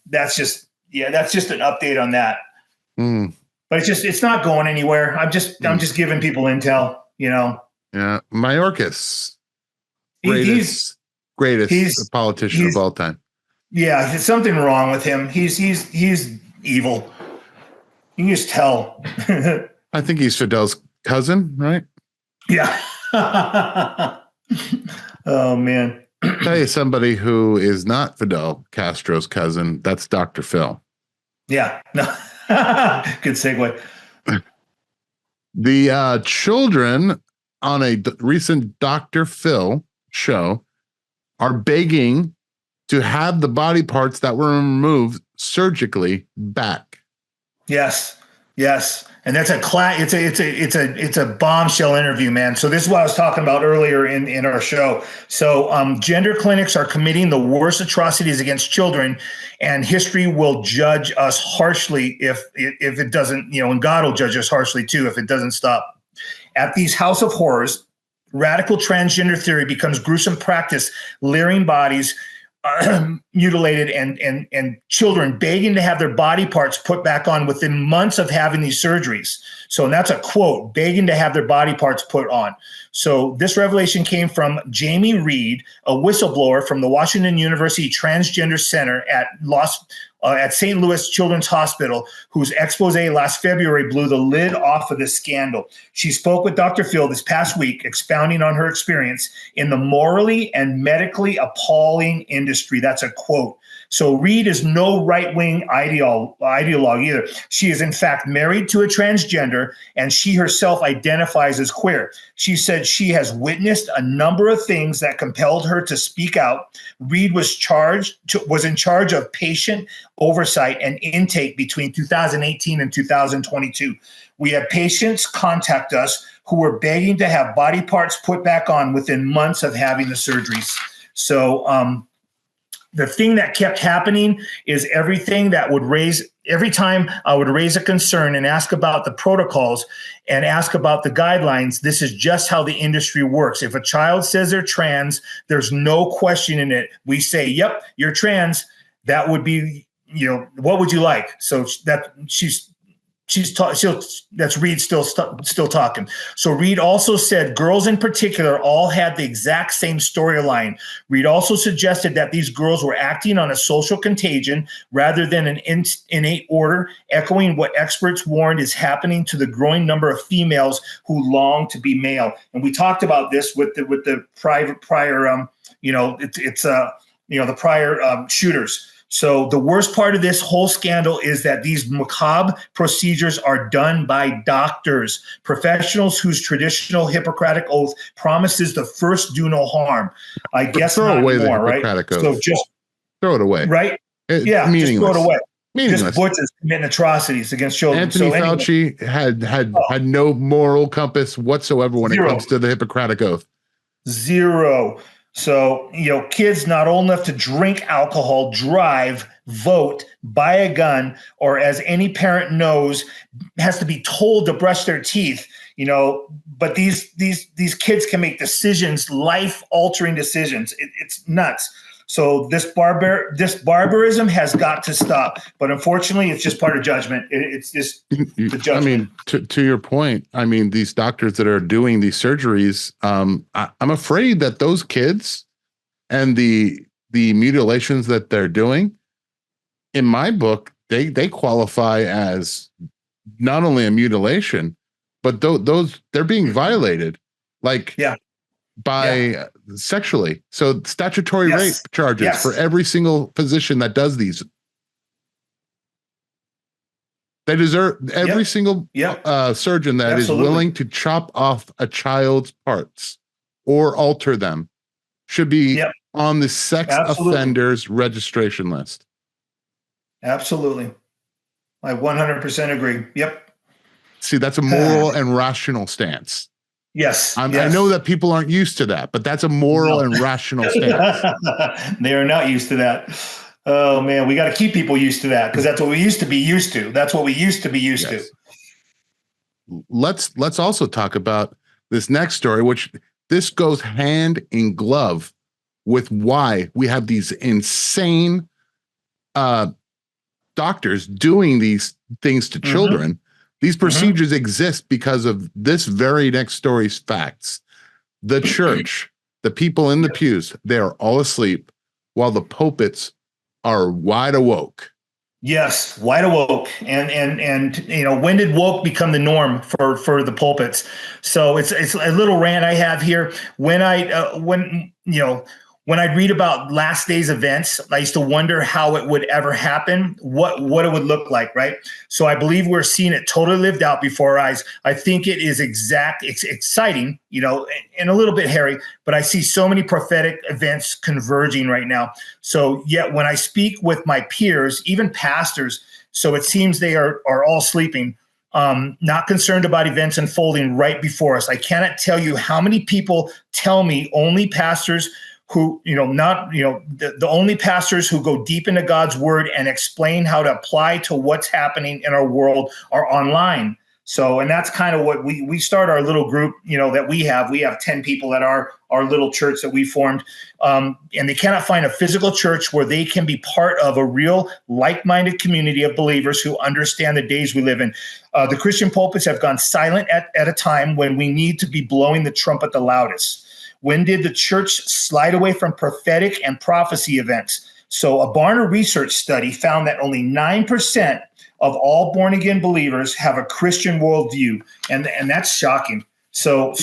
that's just an update on that. But it's not going anywhere. I'm just giving people intel, Yeah. Mayorkas. Greatest politician of all time. Yeah, there's something wrong with him. He's evil. You can just tell. I think he's Fidel's cousin, right? Yeah. Oh man. Tell you somebody who is not Fidel Castro's cousin. That's Dr. Phil. Yeah. No. Good segue. The children on a recent Dr. Phil show are begging to have the body parts that were removed surgically back. Yes. And that's it's a bombshell interview, man. So this is what I was talking about earlier in our show. So gender clinics are committing the worst atrocities against children, and history will judge us harshly if it doesn't, and God will judge us harshly too if it doesn't stop. At these house of horrors, radical transgender theory becomes gruesome practice, leering bodies, mutilated, and children begging to have their body parts put back on within months of having these surgeries. So, and that's a quote, begging to have their body parts put on. So this revelation came from Jamie Reed, a whistleblower from the Washington University Transgender Center at St. Louis Children's Hospital, whose expose last February blew the lid off of this scandal. She spoke with Dr. Phil this past week, expounding on her experience in the morally and medically appalling industry. That's a quote. So Reed is no right-wing ideologue either. She is in fact married to a transgender, and she herself identifies as queer. She said she has witnessed a number of things that compelled her to speak out. Reed was in charge of patient oversight and intake between 2018 and 2022. We had patients contact us who were begging to have body parts put back on within months of having the surgeries. So the thing that kept happening is every time I would raise a concern and ask about the protocols and ask about the guidelines, this is just how the industry works. If a child says they're trans, there's no question in it. We say, yep, you're trans. That would be, what would you like? So that's Reed still talking. So Reed also said girls in particular all had the exact same storyline. Reed also suggested that these girls were acting on a social contagion rather than an innate order, echoing what experts warned is happening to the growing number of females who long to be male. And we talked about this with the prior the prior shooters. So the worst part of this whole scandal is that these macabre procedures are done by doctors, professionals whose traditional Hippocratic oath promises the first do no harm. I guess throw not away anymore, the Hippocratic right? oath. So just throw it away, right? Just throw it away. Just butchers committing atrocities against children. Anthony Fauci had no moral compass whatsoever when it comes to the Hippocratic oath. Zero. So, kids not old enough to drink alcohol, drive, vote, buy a gun, or as any parent knows, has to be told to brush their teeth, but these kids can make decisions, life-altering decisions. It's nuts. So this barbarism has got to stop. But unfortunately, it's just part of judgment. It's just the judgment. I mean, to your point, these doctors that are doing these surgeries, I'm afraid that those kids and the the mutilations that they're doing, in my book, they qualify as not only a mutilation, but those they're being violated, like by sexually. So statutory rape charges for every single physician that does these. They deserve every single surgeon that is willing to chop off a child's parts or alter them should be on the sex offenders registration list. Absolutely. I 100% agree. Yep. See, that's a moral and rational stance. Yes. I know that people aren't used to that, but that's a moral and rational stance. They are not used to that. Oh man, we got to keep people used to that, because that's what we used to be used to. That's what we used to be used to. Let's also talk about this next story, which this goes hand in glove with why we have these insane doctors doing these things to children. These procedures exist because of this very next story's facts. The church, the people in the pews, they are all asleep while the pulpits are wide awoke. Yes, wide awoke. And you know, when did woke become the norm for the pulpits? So it's a little rant I have here. When I'd read about last day's events, I used to wonder how it would ever happen, what it would look like, right? So I believe we're seeing it totally lived out before our eyes. I think it is exciting, you know, and a little bit hairy, but I see so many prophetic events converging right now. So yet when I speak with my peers, even pastors, so it seems they are all sleeping, not concerned about events unfolding right before us. I cannot tell you how many people tell me only pastors who, the only pastors who go deep into God's word and explain how to apply to what's happening in our world are online. So, and that's kind of what we start our little group, that we have 10 people at our little church that we formed. And they cannot find a physical church where they can be part of a real like-minded community of believers who understand the days we live in. The Christian pulpits have gone silent at a time when we need to be blowing the trumpet the loudest. When did the church slide away from prophetic and prophecy events? So a Barna research study found that only 9% of all born-again believers have a Christian worldview, and that's shocking. So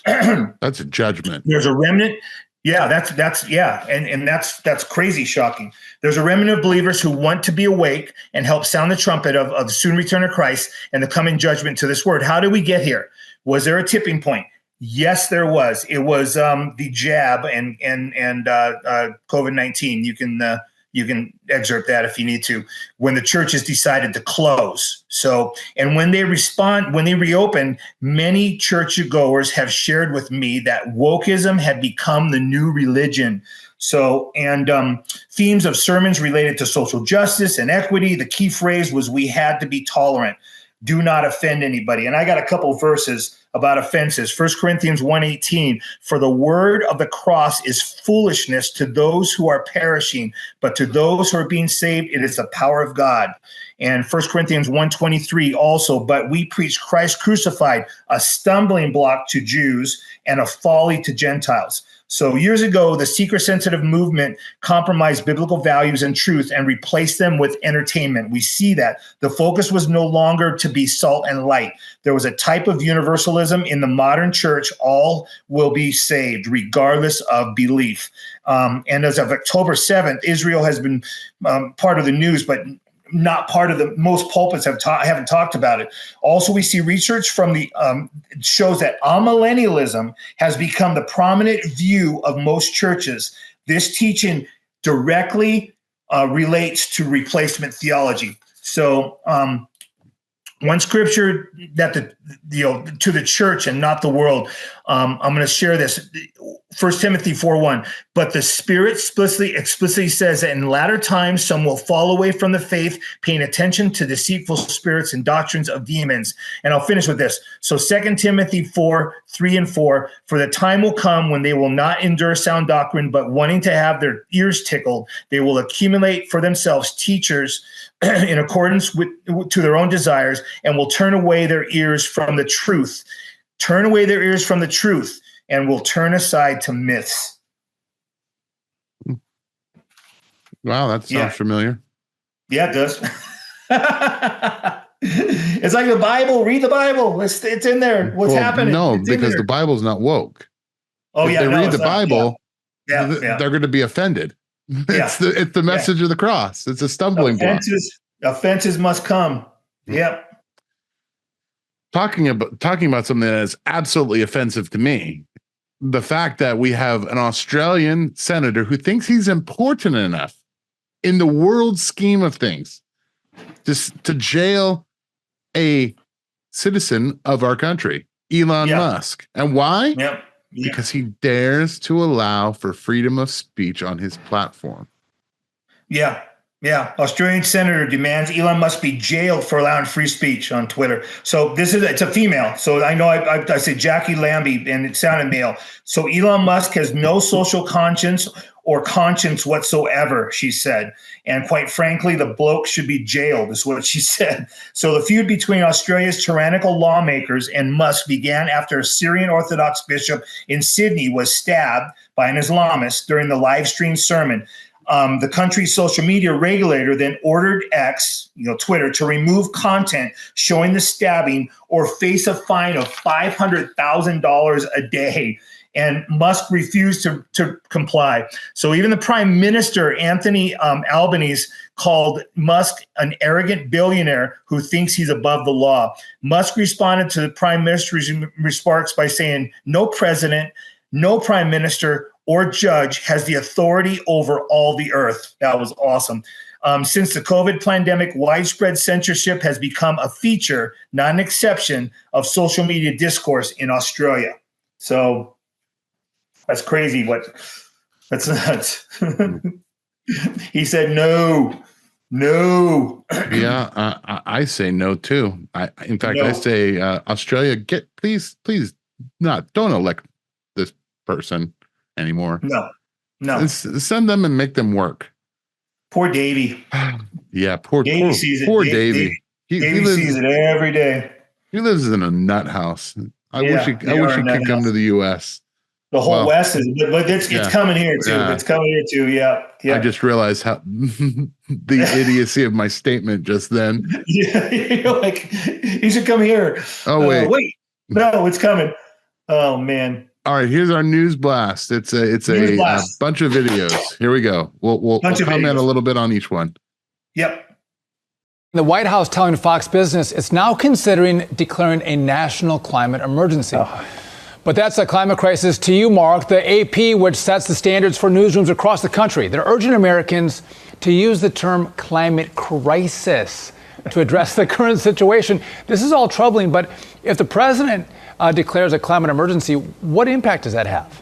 that's a judgment. There's a remnant. Yeah, that's crazy shocking. There's a remnant of believers who want to be awake and help sound the trumpet of the soon return of Christ and the coming judgment to this word. How did we get here? Was there a tipping point? Yes, there was. It was the jab and COVID-19. You can excerpt that if you need to. When the churches decided to close. So, and when they reopened, many churchgoers have shared with me that wokeism had become the new religion. So, and themes of sermons related to social justice and equity. The key phrase was, we had to be tolerant. Do not offend anybody. And I got a couple of verses about offenses. 1 Corinthians 1:18, for the word of the cross is foolishness to those who are perishing, but to those who are being saved, it is the power of God. And 1 Corinthians 1:23 also, but we preach Christ crucified, a stumbling block to Jews and a folly to Gentiles. So years ago, the seeker-sensitive movement compromised biblical values and truth and replaced them with entertainment. We see that. The focus was no longer to be salt and light. There was a type of universalism in the modern church. All will be saved, regardless of belief. And as of October 7th, Israel has been part of the news, but not part of the most pulpits haven't talked about it. Also, we see research from the shows that amillennialism has become the prominent view of most churches. This teaching directly relates to replacement theology. So one scripture that to the church and not the world. I'm going to share this. 1 Timothy 4:1. But the Spirit explicitly says that in latter times some will fall away from the faith, paying attention to deceitful spirits and doctrines of demons. And I'll finish with this. So 2 Timothy 4:3 and 4. For the time will come when they will not endure sound doctrine, but wanting to have their ears tickled, they will accumulate for themselves teachers in accordance to their own desires, and will turn away their ears from the truth. Turn away their ears from the truth, and will turn aside to myths. Wow, that sounds familiar. Yeah, it does. It's like the Bible. Read the Bible. It's in there. What's happening? No, because the Bible's not woke. Oh, if they read the Bible, they're going to be offended. It's the message of the cross. It's a stumbling block. Offenses must come. Yep. Talking about something that is absolutely offensive to me, the fact that we have an Australian senator who thinks he's important enough in the world scheme of things just to jail a citizen of our country, Elon Musk. And why? Because he dares to allow for freedom of speech on his platform. Yeah. Australian senator demands Elon Musk be jailed for allowing free speech on Twitter. So it's a female. So I know I say Jackie Lambie, and it sounded male. So Elon Musk has no social conscience or conscience whatsoever, she said. And quite frankly, the bloke should be jailed, is what she said. So the feud between Australia's tyrannical lawmakers and Musk began after a Syrian Orthodox bishop in Sydney was stabbed by an Islamist during the live stream sermon. The country's social media regulator then ordered X, Twitter, to remove content showing the stabbing or face a fine of $500,000 a day. And Musk refused to comply. So even the Prime Minister, Anthony Albanese, called Musk an arrogant billionaire who thinks he's above the law. Musk responded to the Prime Minister's remarks by saying, "No president, no Prime Minister, or judge has the authority over all the earth." That was awesome. Since the COVID pandemic, widespread censorship has become a feature, not an exception, of social media discourse in Australia. So that's crazy. That's nuts. He said no. Yeah, I say no too. In fact, I say Australia, please don't elect this person anymore. No. Send them and make them work. Poor Davey. Yeah, poor Davey. He sees it every day. He lives in a nut house. I wish he could come to the U.S. The whole West is, but it's coming here too. It's coming here too. Yeah. I just realized how the idiocy of my statement just then. You're like, he should come here. Oh wait, no, it's coming. Oh man. All right, here's our news blast. It's a bunch of videos. Here we go. We'll comment a little bit on each one. Yep. The White House telling Fox Business it's now considering declaring a national climate emergency. But that's a climate crisis to you, Mark. The AP, which sets the standards for newsrooms across the country, they're urging Americans to use the term climate crisis to address the current situation. This is all troubling, but if the president declares a climate emergency, what impact does that have?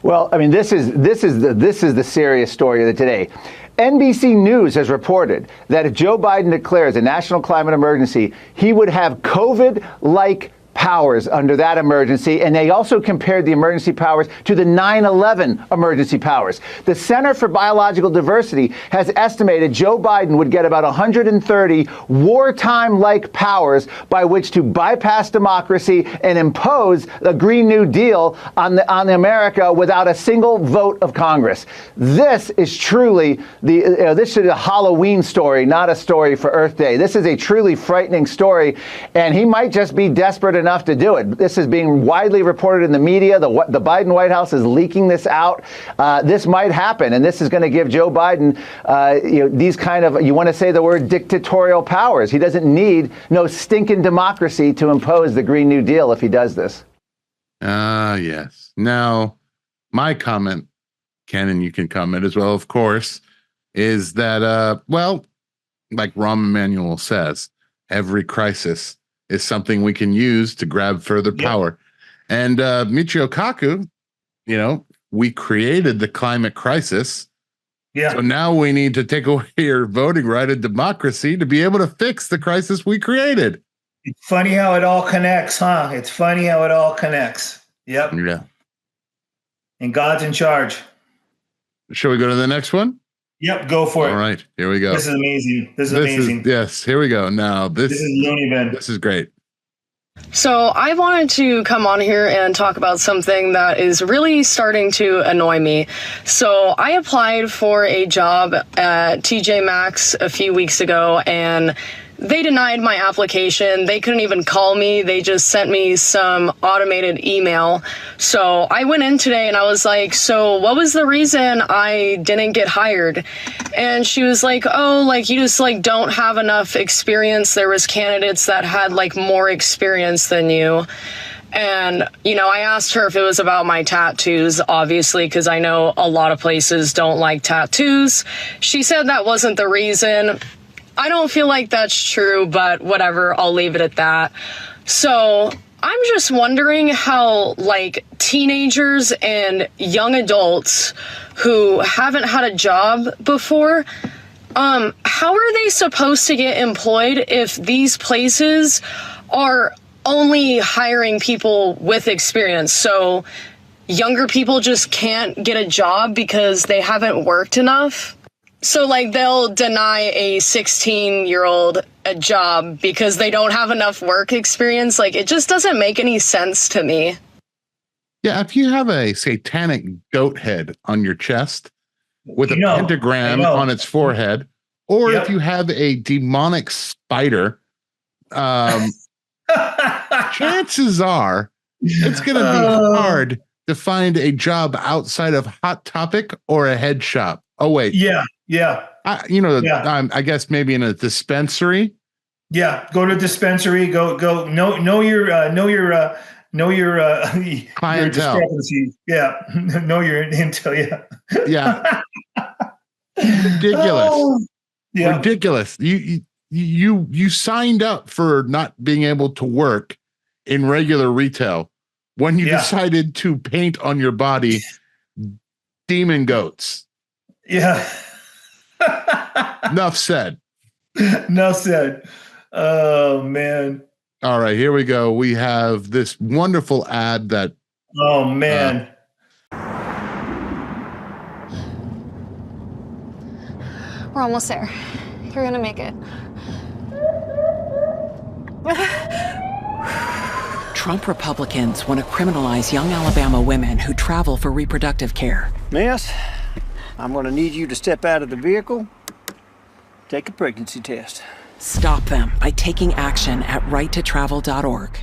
Well, I mean, this is the serious story of the day. NBC News has reported that if Joe Biden declares a national climate emergency, he would have COVID-like powers under that emergency, and they also compared the emergency powers to the 9/11 emergency powers. The Center for Biological Diversity has estimated Joe Biden would get about 130 wartime-like powers by which to bypass democracy and impose a Green New Deal on America without a single vote of Congress. This is truly this is a Halloween story, not a story for Earth Day. This is a truly frightening story, and he might just be desperate enough to do it. This is being widely reported in the media. The Biden White House is leaking this out. This might happen, and this is going to give Joe Biden these kind of, you want to say the word, dictatorial powers. He doesn't need no stinking democracy to impose the Green New Deal if he does this. Yes. Now, my comment, Ken, and you can comment as well, of course, is that, like Rahm Emanuel says, every crisis is something we can use to grab further power. And Michio Kaku, we created the climate crisis. Yeah. So now we need to take away your voting right and democracy to be able to fix the crisis we created. It's funny how it all connects, huh? It's funny how it all connects. Yep. Yeah. And God's in charge. Shall we go to the next one? Yep, go for it. All right, here we go. This is amazing. This is amazing. Yes, here we go. Now this is loony bin. This is great. So I wanted to come on here and talk about something that is really starting to annoy me. So I applied for a job at TJ Maxx a few weeks ago, and they denied my application. They couldn't even call me. They just sent me some automated email. So I went in today and I was like, so what was the reason I didn't get hired? And she was like, oh, like you just like don't have enough experience. There was candidates that had like more experience than you. And, you know, I asked her if it was about my tattoos, obviously, because I know a lot of places don't like tattoos. She said that wasn't the reason. I don't feel like that's true, but whatever, I'll leave it at that. So I'm just wondering how, like, teenagers and young adults who haven't had a job before, how are they supposed to get employed if these places are only hiring people with experience? So younger people just can't get a job because they haven't worked enough? So, like, they'll deny a 16-year-old a job because they don't have enough work experience. Like, it just doesn't make any sense to me. Yeah, if you have a satanic goat head on your chest with a pentagram on its forehead, or if you have a demonic spider, chances are it's going to be hard to find a job outside of Hot Topic or a head shop. Oh, wait. Yeah. I guess maybe in a dispensary. Yeah. Go to dispensary. Go. Know your clientele. Yeah. Know your intel. Yeah. Yeah. Ridiculous. Oh, yeah. Ridiculous. You signed up for not being able to work in regular retail when you decided to paint on your body demon goats. Yeah. Enough said. Enough said. Oh, man. All right, here we go. We have this wonderful ad that. Oh, man. We're almost there. You're going to make it. Trump Republicans want to criminalize young Alabama women who travel for reproductive care. Miss, I'm going to need you to step out of the vehicle, take a pregnancy test. Stop them by taking action at righttotravel.org.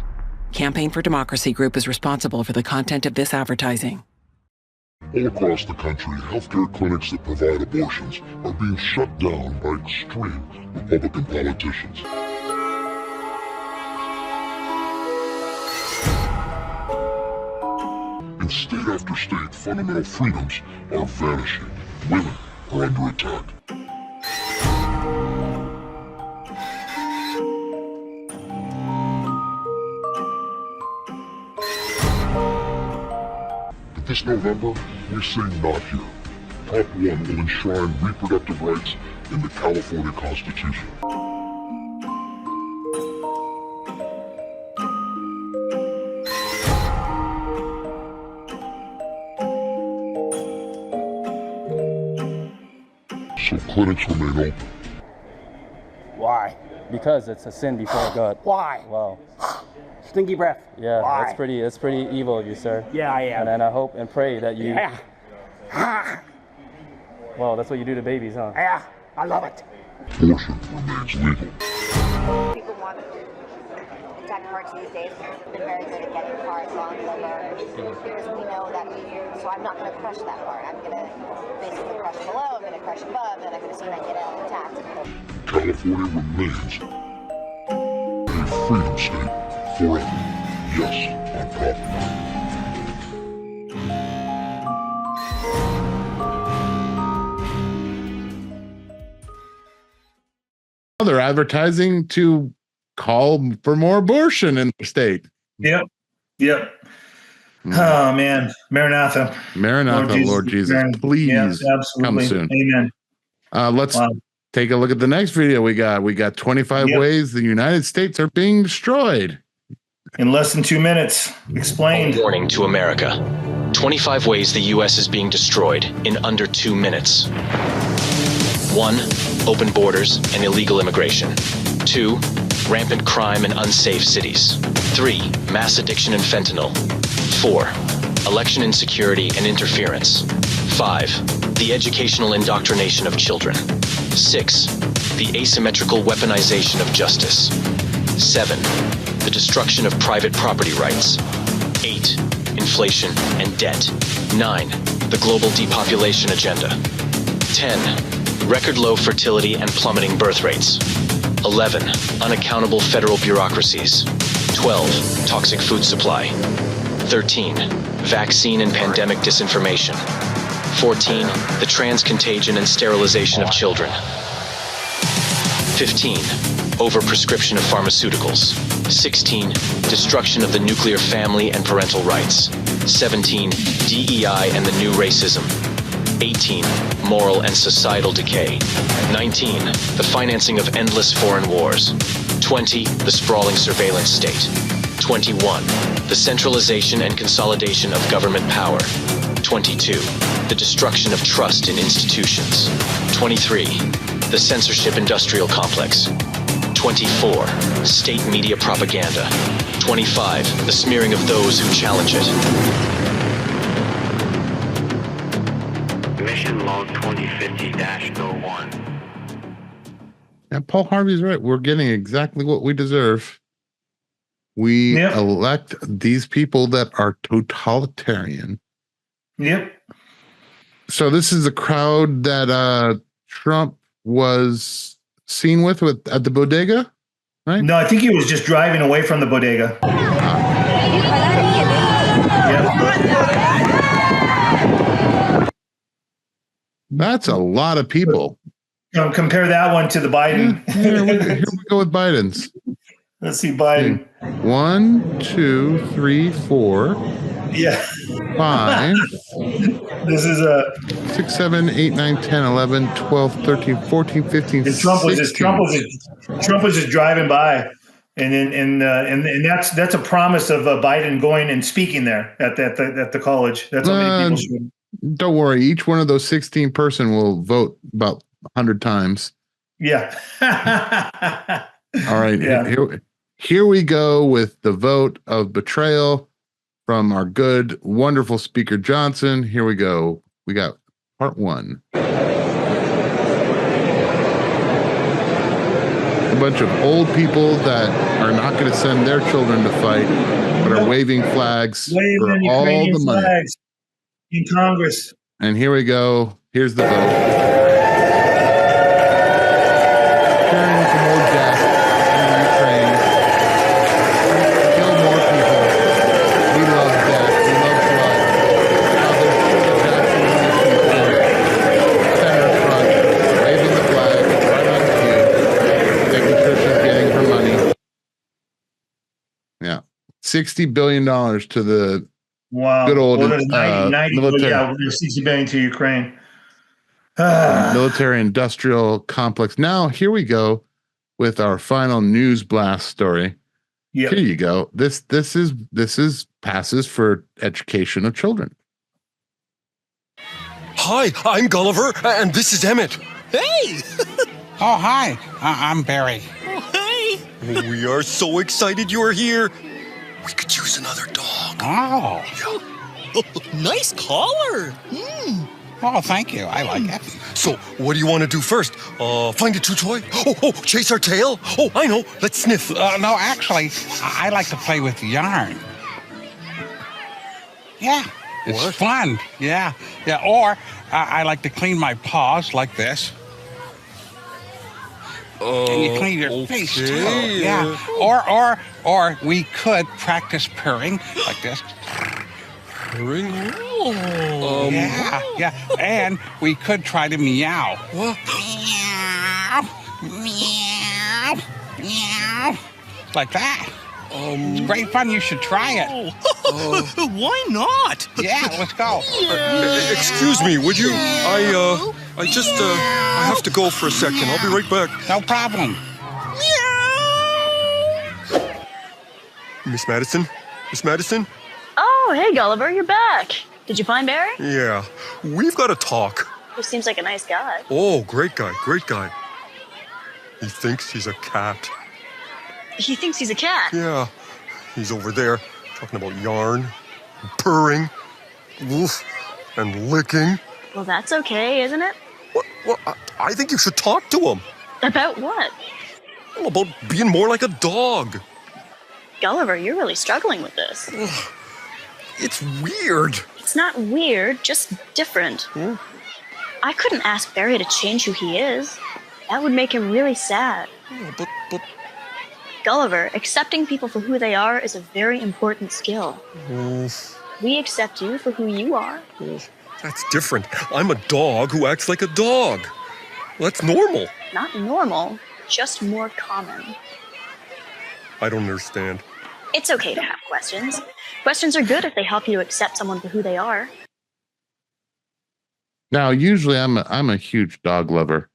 Campaign for Democracy Group is responsible for the content of this advertising. All across the country, healthcare clinics that provide abortions are being shut down by extreme Republican politicians. In state after state, fundamental freedoms are vanishing. Women are under attack. But this November, we say not here. Prop 1 will enshrine reproductive rights in the California Constitution. So clinics remain open. Why? Because it's a sin before God. Why? Wow. Stinky breath. Yeah, Why? that's pretty evil of you, sir. Yeah, I am. And I hope and pray that you. Yeah. Well, that's what you do to babies, huh? Yeah, I love it. Abortion remains legal. People want attack parts these days. They've been very good at getting cars on the Here's we know that so I'm not going to crush that part. I'm going to basically crush below, I'm going to crush above, and I'm going to see if I get it intact. California remains a freedom state forever. Yes, on Prop 1. They're advertising to call for more abortion in the state. Yep. Oh, man. Maranatha. Lord Jesus. Please come soon. Amen. Let's take a look at the next video we got. We got 25 ways the United States are being destroyed. In less than 2 minutes. Explained. Warning to America. 25 ways the U.S. is being destroyed in under 2 minutes. 1. Open borders and illegal immigration. 2. rampant crime and unsafe cities. 3. Mass addiction and fentanyl. 4. Election insecurity and interference. 5. The educational indoctrination of children. 6. The asymmetrical weaponization of justice. 7. The destruction of private property rights. 8. Inflation and debt. 9. The global depopulation agenda. 10. Record low fertility and plummeting birth rates. 11. Unaccountable federal bureaucracies. 12. Toxic food supply. 13. Vaccine and pandemic disinformation. 14. The trans-contagion and sterilization of children. 15. Overprescription of pharmaceuticals. 16. Destruction of the nuclear family and parental rights. 17. DEI and the new racism. 18. Moral and societal decay. 19. The financing of endless foreign wars. 20. The sprawling surveillance state. 21. The centralization and consolidation of government power. 22. The destruction of trust in institutions. 23. The censorship industrial complex. 24. State media propaganda. 25. The smearing of those who challenge it. Mission log 2050-01. And Paul Harvey's right. We're getting exactly what we deserve. We elect these people that are totalitarian. Yep. So this is the crowd that Trump was seen with at the bodega, right? No, I think he was just driving away from the bodega. That's a lot of people. Compare that one to the Biden. Here we go with Biden's. Let's see Biden. 1, 2, 3, 4. Yeah. 5. This is 6, 7, 8, 9, 10, 11, 12, 13, 14, 15, and Trump was just driving by. And that's a promise of Biden going and speaking there at the college. That's how many people should. Don't worry. Each one of those 16 person will vote about 100 times. Yeah. All right. Yeah. Here we go with the vote of betrayal from our good, wonderful Speaker Johnson. Here we go. We got part 1. A bunch of old people that are not going to send their children to fight, but are waving flags for all the money flags in Congress. And here we go. Here's the vote. Carrying some more death in Ukraine. Kill more people. We love death. We love blood. Now there's center front, waving the flag right on cue, making sure she's getting her money. Yeah. $60 billion to the good old military. Yeah, $60 billion to Ukraine. Military industrial complex. Now, here we go with our final news blast story. Yep. Here you go. This is passes for education of children. Hi, I'm Gulliver, and this is Emmett. Hey! Oh, hi. I'm Barry. Oh, hey! We are so excited you're here. We could use another dog. Oh. Yeah. Nice collar. Oh, thank you. I like it. So, what do you want to do first? Find a chew toy? Oh, chase our tail? Oh, I know. Let's sniff. No, actually, I like to play with yarn. Yeah, it's fun. Yeah. Or I like to clean my paws like this. And you clean your face too. Yeah. Or we could practice purring like this. Purring? Yeah. And we could try to meow. What? Meow. Like that. It's great fun. You should try it. Why not? Yeah, let's go. Excuse me, would you? I have to go for a second. I'll be right back. No problem. Miss Madison? Oh, hey, Gulliver, you're back. Did you find Barry? Yeah, we've got to talk. He seems like a nice guy. Oh, great guy. He thinks he's a cat. He thinks he's a cat. Yeah, he's over there talking about yarn, purring, woof, and licking. Well, that's okay, isn't it? Well, I think you should talk to him. About what? Well, about being more like a dog. Gulliver, you're really struggling with this. It's weird. It's not weird, just different. I couldn't ask Barry to change who he is. That would make him really sad. But... Gulliver, accepting people for who they are is a very important skill. We accept you for who you are. That's different. I'm a dog who acts like a dog. That's normal. Not normal, just more common. I don't understand. It's okay to have questions. Questions are good if they help you to accept someone for who they are. Now, usually I'm a huge dog lover.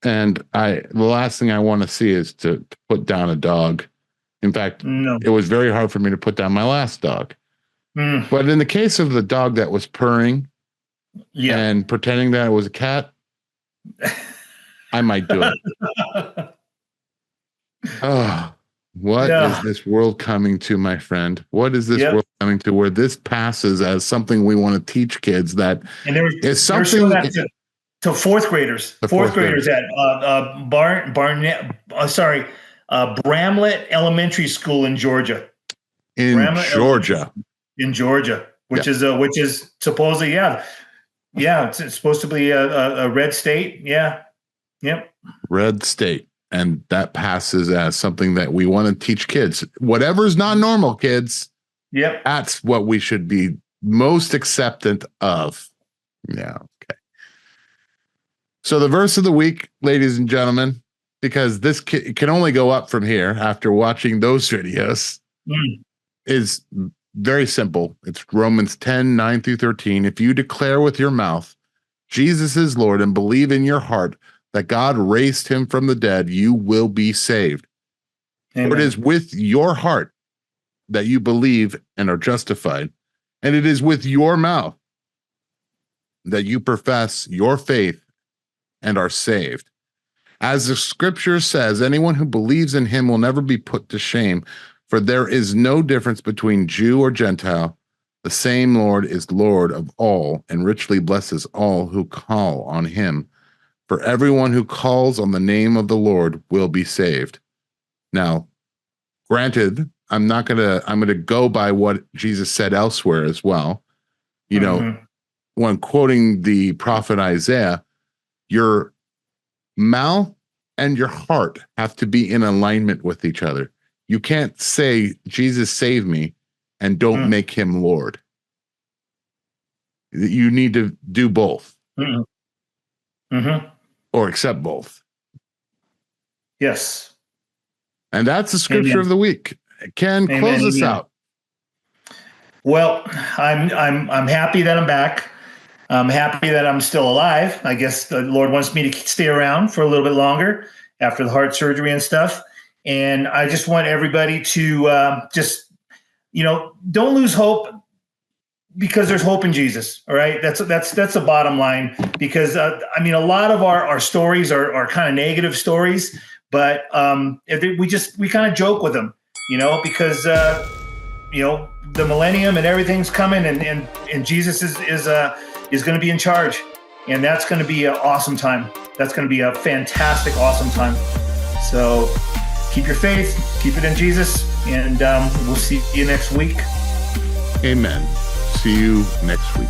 And the last thing I want to see is to put down a dog. In fact, It was very hard for me to put down my last dog. But in the case of the dog that was purring and pretending that it was a cat, I might do it. What is this world coming to, my friend? What is this world coming to where this passes as something we want to teach kids that is something to fourth graders. Fourth graders at Bramlett Elementary School in Georgia. In Georgia, which is supposedly it's supposed to be a red state. Red state. And that passes as something that we want to teach kids. Whatever's not normal, kids. That's what we should be most acceptant of. Yeah. Okay. So the verse of the week, ladies and gentlemen, because this can only go up from here after watching those videos, is very simple. It's Romans 10:9-13. If you declare with your mouth Jesus is Lord and believe in your heart that God raised him from the dead, you will be saved. Amen. For it is with your heart that you believe and are justified, and it is with your mouth that you profess your faith and are saved. As the scripture says, anyone who believes in him will never be put to shame, for there is no difference between Jew or Gentile. The same Lord is Lord of all and richly blesses all who call on him. For everyone who calls on the name of the Lord will be saved. Now, granted, I'm going to go by what Jesus said elsewhere as well. You know, when quoting the prophet Isaiah, your mouth and your heart have to be in alignment with each other. You can't say, Jesus save me, and don't make him Lord. You need to do both. Or accept both. Yes. And that's the scripture of the week. Ken, close us out. Well, I'm happy that I'm back. I'm happy that I'm still alive. I guess the Lord wants me to stay around for a little bit longer after the heart surgery and stuff. And I just want everybody to don't lose hope, because there's hope in Jesus. All right. That's the bottom line, because a lot of our stories are kind of negative stories, but we kind of joke with them, because the millennium and everything's coming, and Jesus is going to be in charge, and that's going to be an awesome time. That's going to be a fantastic, awesome time. So keep your faith, keep it in Jesus, and we'll see you next week. Amen. See you next week.